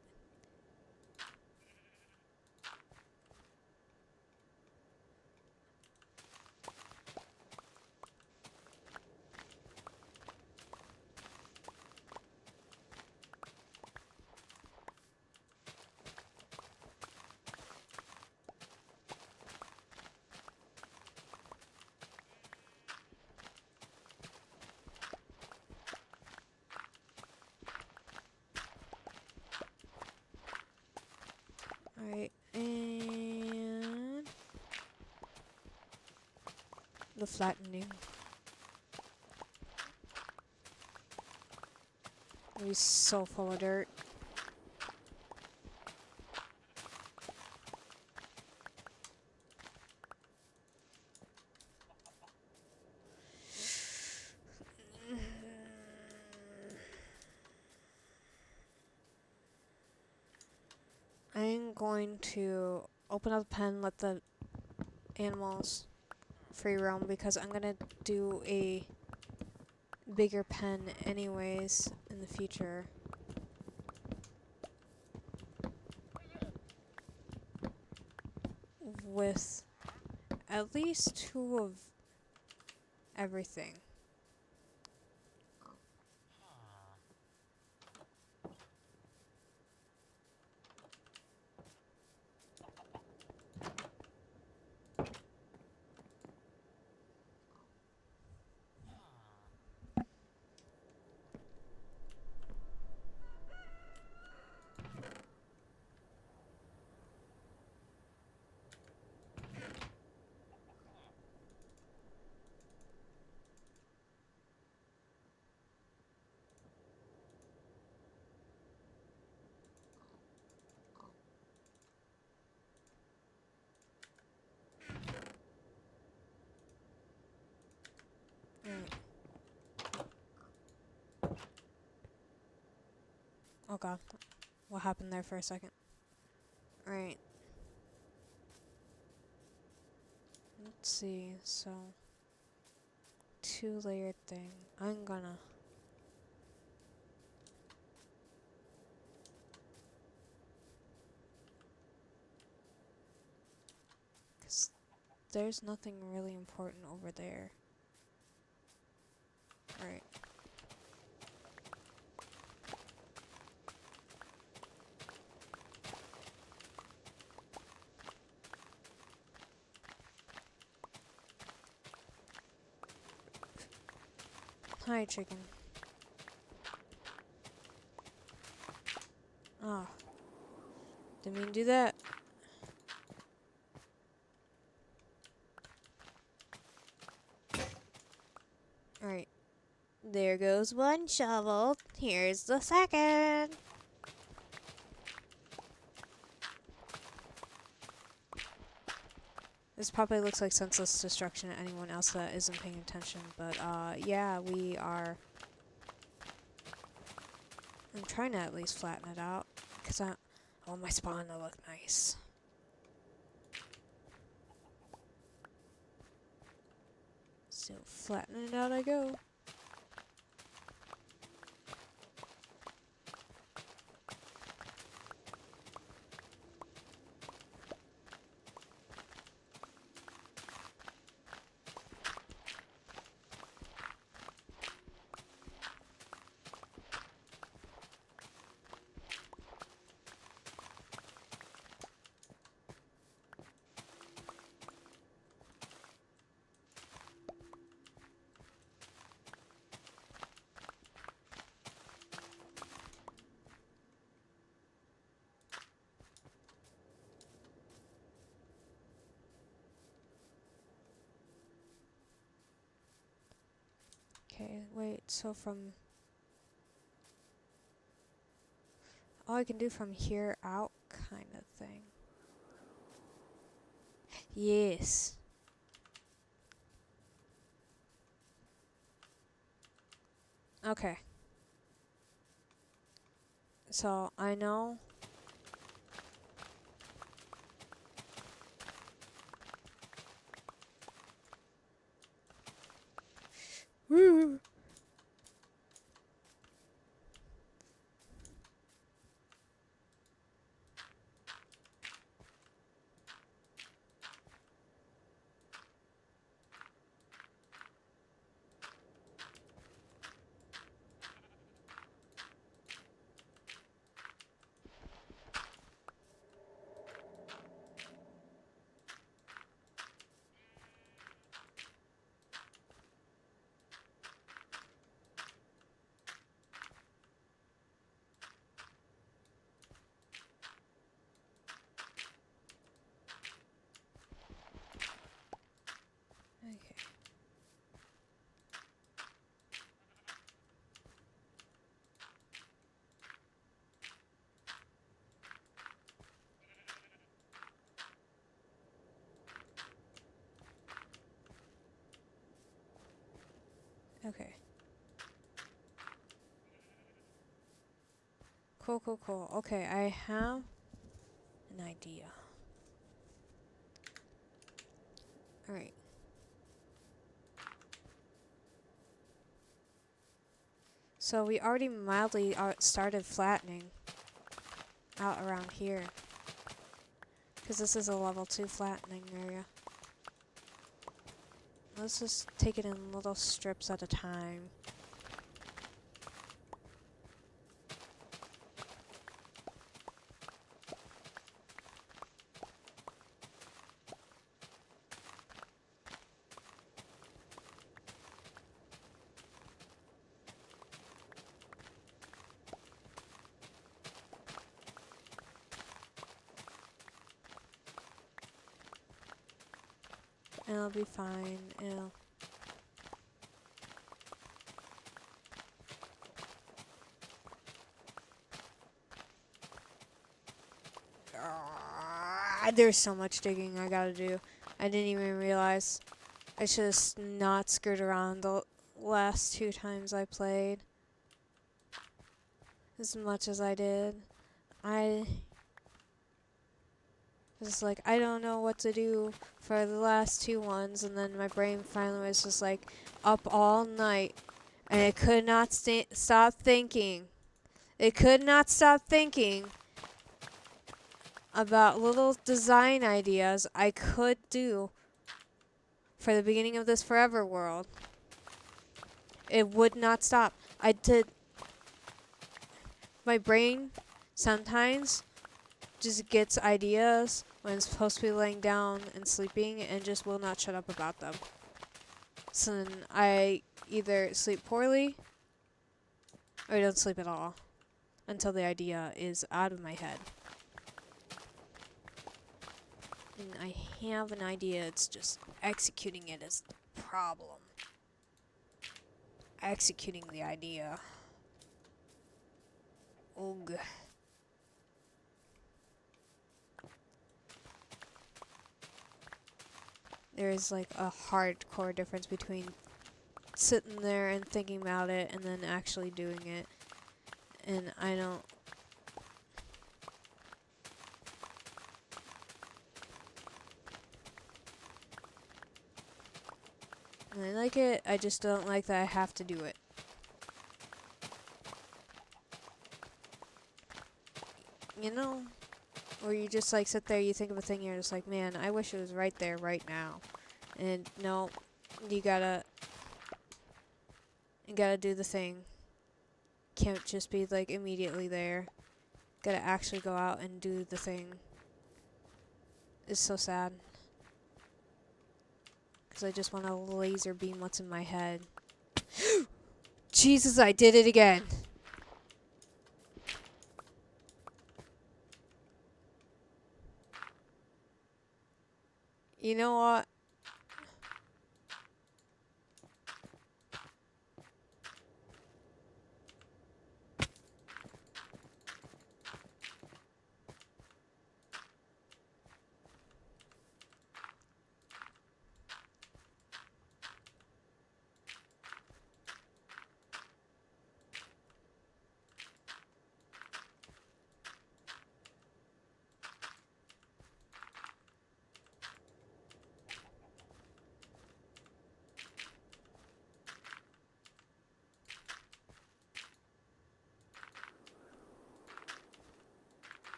the flattening. He's so full of dirt. I'm going to open up the pen, let the animals free roam, because I'm gonna do a bigger pen anyways in the future. With at least 2 of everything. Oh god, what happened there for a second? Alright. Let's see, so 2-layered thing. I'm gonna cause there's nothing really important over there. Alright. Hi, chicken. Ah. Didn't mean to do that. Alright. There goes one shovel. Here's the second. This probably looks like senseless destruction to anyone else that isn't paying attention, but yeah, we are. I'm trying to at least flatten it out, because I want my spawn to look nice. So flattening it out I go. Okay, wait, so from... all I can do from here out kind of thing. Yes. Okay. So, I know... Woo! Okay. Cool, cool, cool. Okay, I have an idea. Alright. So we already mildly started flattening out around here. Because this is a level 2 flattening area. Let's just take it in little strips at a time. And it'll be fine. It'll... There's so much digging I gotta do. I didn't even realize. I should have not screwed around the last 2 times I played. As much as I did. I was like, I don't know what to do for the last 2 ones. And then my brain finally was just like up all night. And it could not stop thinking. It could not stop thinking about little design ideas I could do for the beginning of this forever world. It would not stop. I did. My brain sometimes just gets ideas when it's supposed to be laying down and sleeping and just will not shut up about them. So then I either sleep poorly or I don't sleep at all until the idea is out of my head. And I have an idea, it's just executing it is the problem. Executing the idea. Ugh. There is like a hardcore difference between sitting there and thinking about it and then actually doing it. And I don't... I like it, I just don't like that I have to do it. You know? Or you just like sit there, you think of a thing, you're just like, man, I wish it was right there, right now. And no, you gotta do the thing. Can't just be like immediately there. Gotta actually go out and do the thing. It's so sad. Because I just want to laser beam what's in my head. Jesus, I did it again. You know what?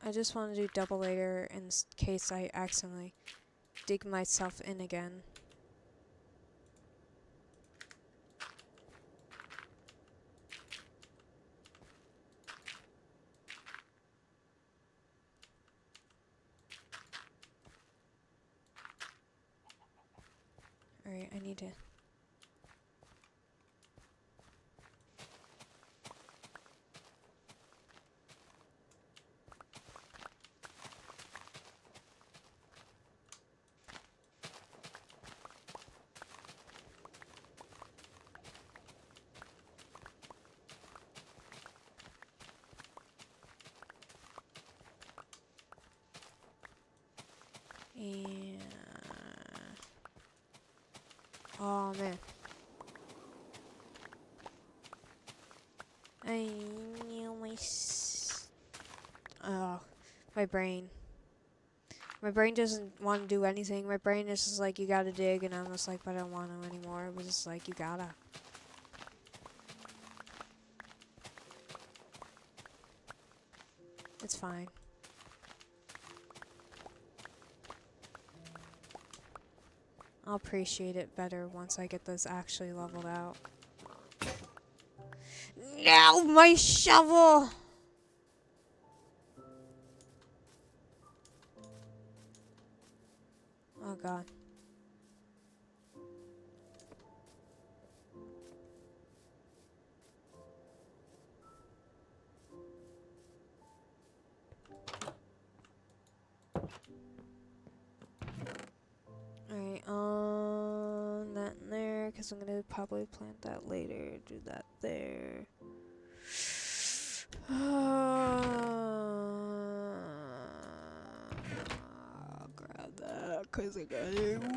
I just want to do double layer in case I accidentally dig myself in again. Alright, I need to... And Oh man. I knew my brain. My brain doesn't want to do anything. My brain is just like, you gotta dig, and I'm just like, but I don't want to anymore. It was just like, you gotta. It's fine. I'll appreciate it better once I get this actually leveled out. No, my shovel! Oh god. Alright, that in there, because I'm gonna probably plant that later. Do that there. I'll grab that, because I got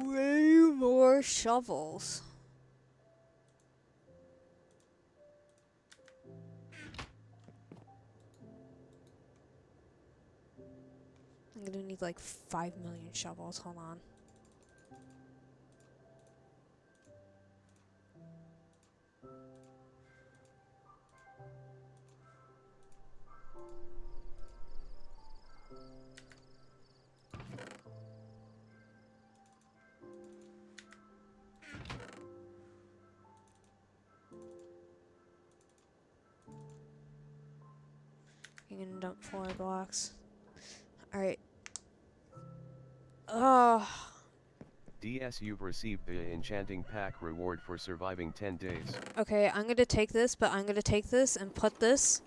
way more shovels. I'm gonna need like 5 million shovels. Hold on. I'm gonna dump 4 blocks. Alright. Oh. DS, you've received the enchanting pack reward for surviving 10 days. Okay, I'm gonna take this, but I'm gonna take this and put this.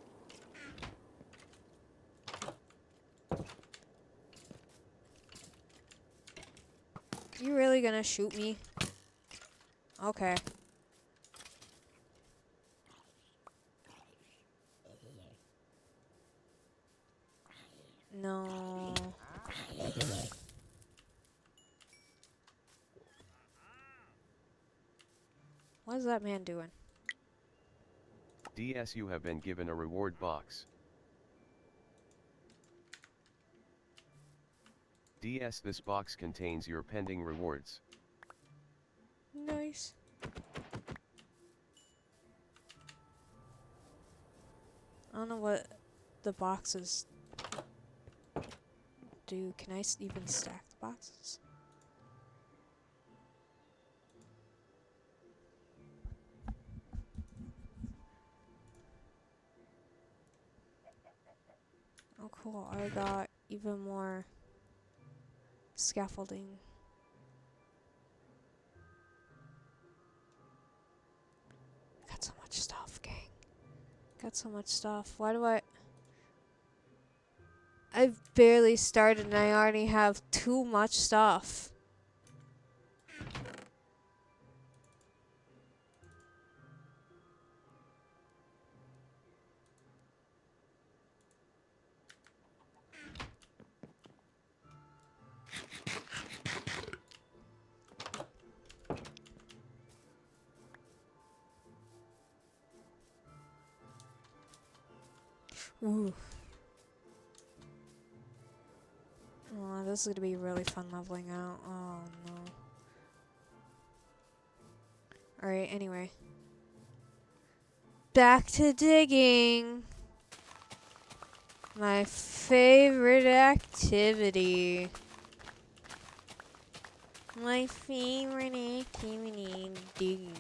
You really gonna shoot me? Okay. No. What is that man doing? DS, you have been given a reward box. DS, this box contains your pending rewards. Nice. I don't know what the boxes do. Can I even stack the boxes? Oh cool, I got even more scaffolding. Got so much stuff, gang. Got so much stuff. Why do I've barely started and I already have too much stuff. Ooh. Oh, this is gonna be really fun leveling out. Oh no. Alright, anyway. Back to digging. My favorite activity. My favorite activity, digging.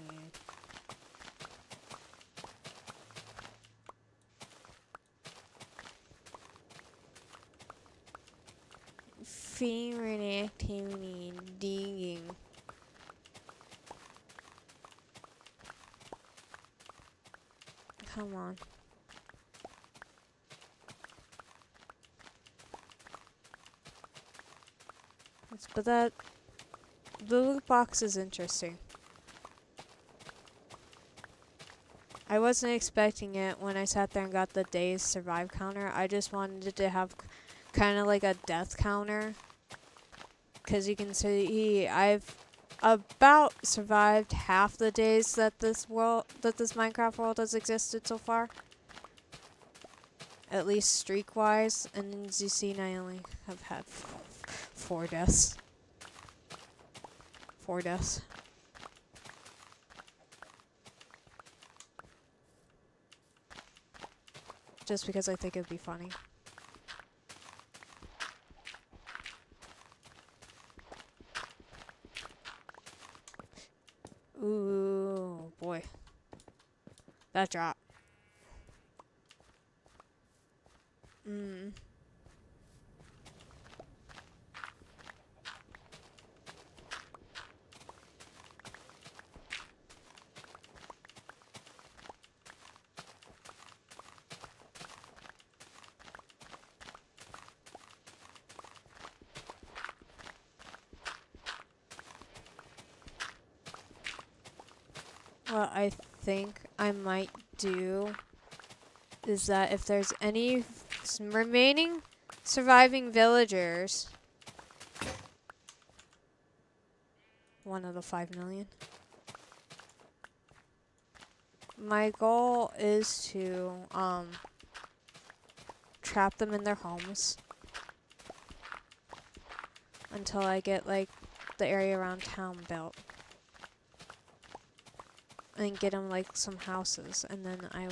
Favorite activity, digging. Come on. But the loot box is interesting. I wasn't expecting it when I sat there and got the days survive counter. I just wanted it to have kind of like a death counter. Because you can see I've about survived half the days that this Minecraft world has existed so far. At least streak-wise, and as you see, I only have had 4 deaths. 4 deaths. Just because I think it'd be funny. Ooh, boy. That drop. What I think I might do is that if there's any remaining surviving villagers, one of the 5 million, my goal is to trap them in their homes until I get like the area around town built. And get them like some houses, and then I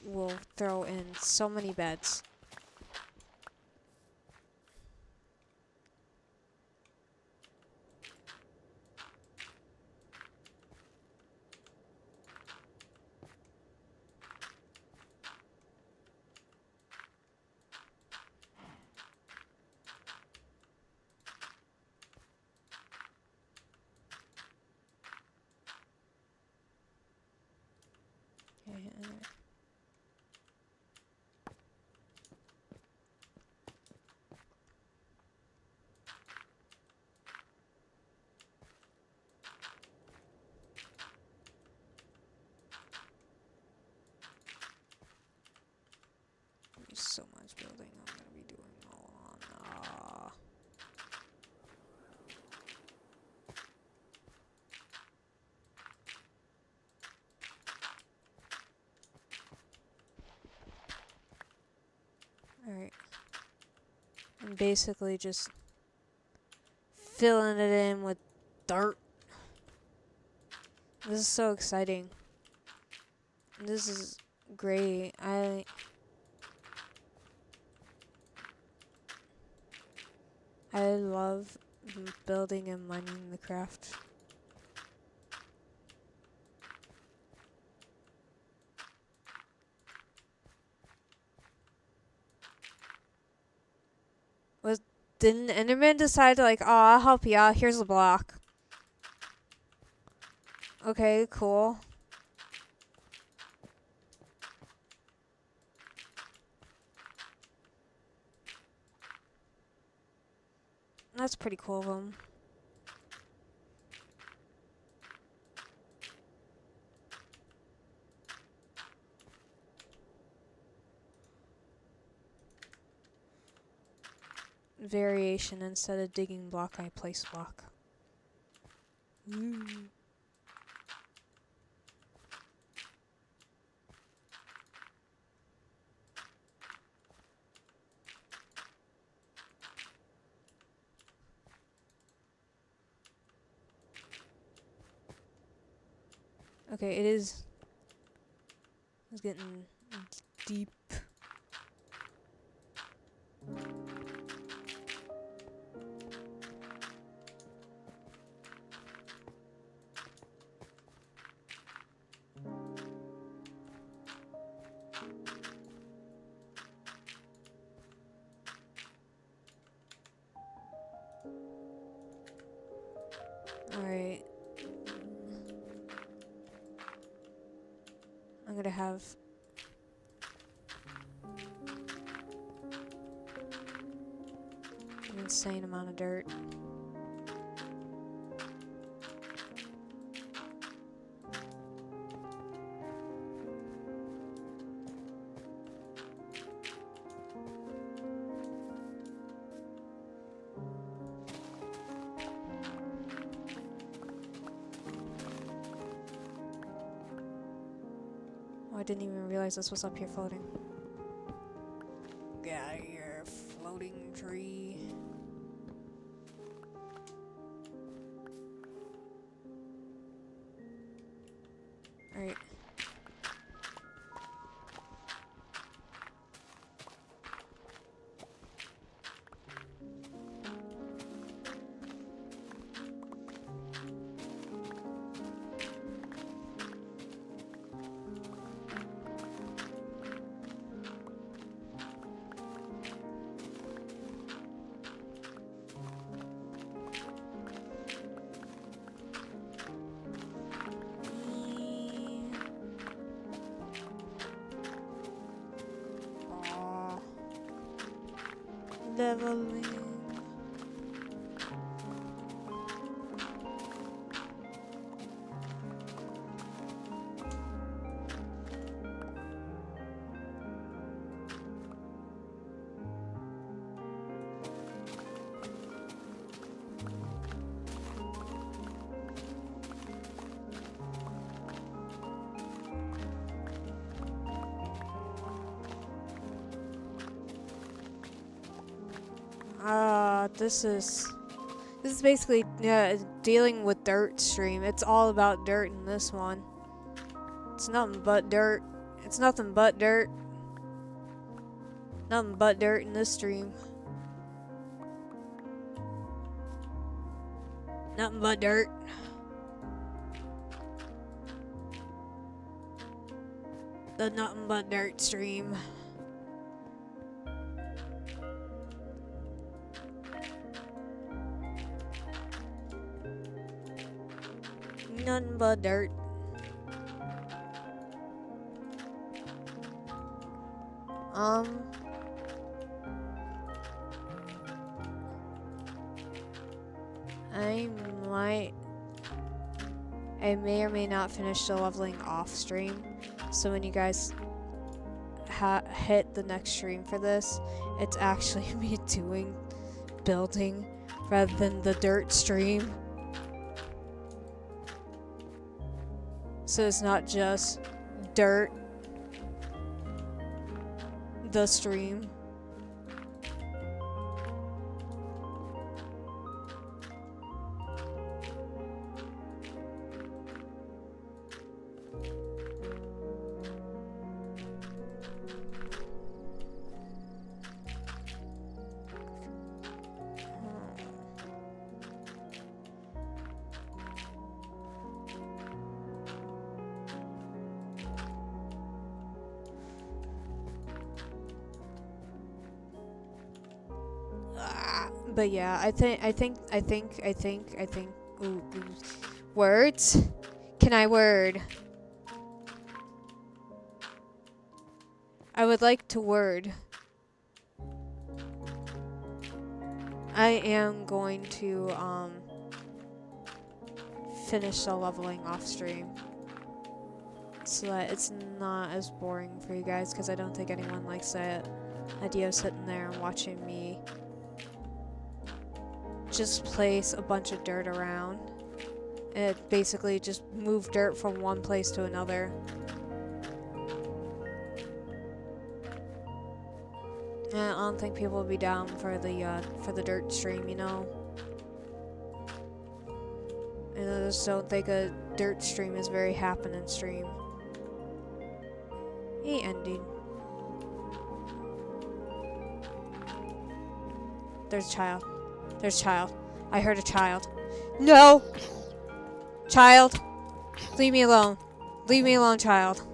will throw in so many beds. Okay, there's so much building I'm gonna be doing all on. Alright. I'm basically just filling it in with dirt. This is so exciting. This is great. I love building and mining the craft. Didn't Enderman decide to like, oh, I'll help you out, here's a block. Okay, cool. That's pretty cool of him. Variation, instead of digging block, I place block. Okay, it's getting deep. Alright. I'm gonna have an insane amount of dirt. didn't even realize this was up here floating. Get out of here, floating tree. Alright. Leveling. This is basically dealing with dirt stream. It's all about dirt in this one. It's nothing but dirt. It's nothing but dirt. Nothing but dirt in this stream. Nothing but dirt. The nothing but dirt stream. Nothing but dirt. I may or may not finish the leveling off stream. So when you guys hit the next stream for this, it's actually me doing building rather than the dirt stream. So it's not just dirt, the stream. But yeah, I think. Ooh. Words? Can I word? I would like to word. I am going to finish the leveling off stream so that it's not as boring for you guys, because I don't think anyone likes that idea of sitting there and watching me just place a bunch of dirt around. It basically just move dirt from one place to another. And I don't think people will be down for the dirt stream, you know. And I just don't think a dirt stream is very happening stream. Hey, ending. There's a child. There's a child. I heard a child. No! Child! Leave me alone. Leave me alone, child.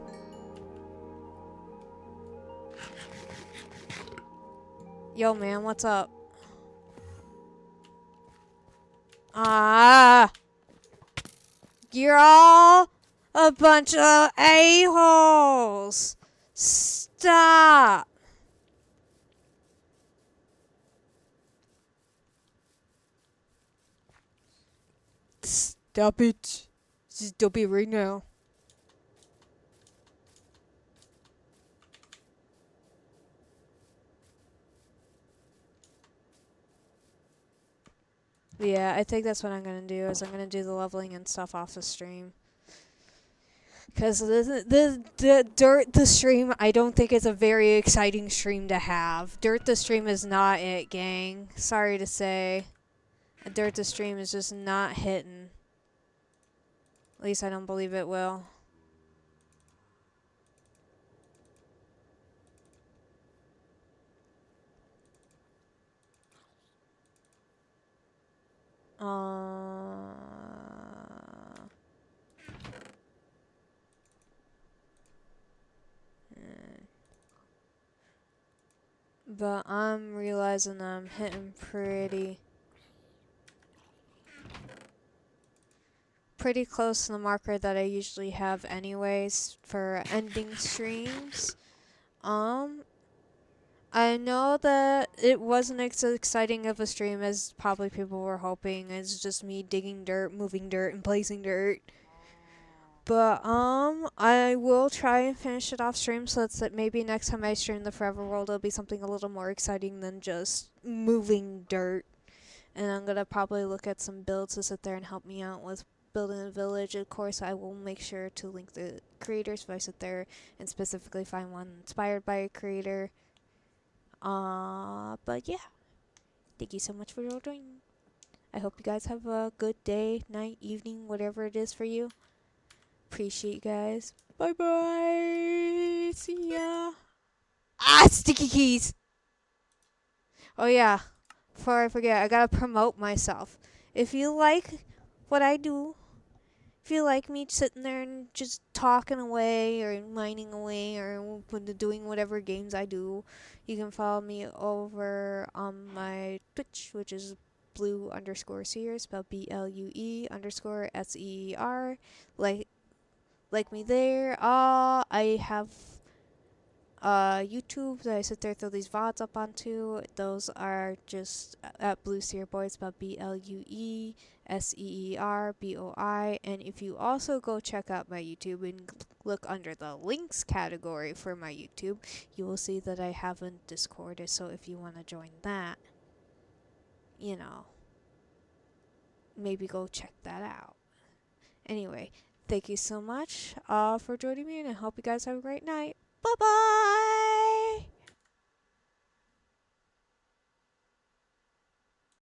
Yo, man, what's up? Ah! You're all a bunch of a-holes! Stop! Stop it. Stop it right now. Yeah, I think that's what I'm gonna do, is I'm gonna do the leveling and stuff off the stream. Because the Dirt the Stream, I don't think it's a very exciting stream to have. Dirt the Stream is not it, gang. Sorry to say. Dirt the Stream is just not hitting. At least I don't believe it will. Uh, but I'm realizing I'm hitting pretty close to the marker that I usually have anyways for ending streams. I know that it wasn't as exciting of a stream as probably people were hoping. It's just me digging dirt, moving dirt, and placing dirt. But I will try and finish it off stream so that maybe next time I stream the Forever World it'll be something a little more exciting than just moving dirt. And I'm gonna probably look at some builds to sit there and help me out with building a village. Of course, I will make sure to link the creators if I sit there and specifically find one inspired by a creator. But yeah, thank you so much for joining. I hope you guys have a good day, night, evening, whatever it is for you. Appreciate you guys. Bye bye. See ya. Ah, sticky keys. Oh yeah, before I forget, I gotta promote myself. If you like what I do, if you like me sitting there and just talking away or mining away or doing whatever games I do, you can follow me over on my Twitch, which is blue_seer, spelled BLUE_SEER. Like me there. I have YouTube that I sit there throw these VODs up onto. Those are just at Blue Seer Boy, spelled BLUESEERBOI. And if you also go check out my YouTube and look under the links category for my YouTube, you will see that I have a Discord. So if you want to join that, you know, maybe go check that out. Anyway, thank you so much for joining me, and I hope you guys have a great night. Bye bye!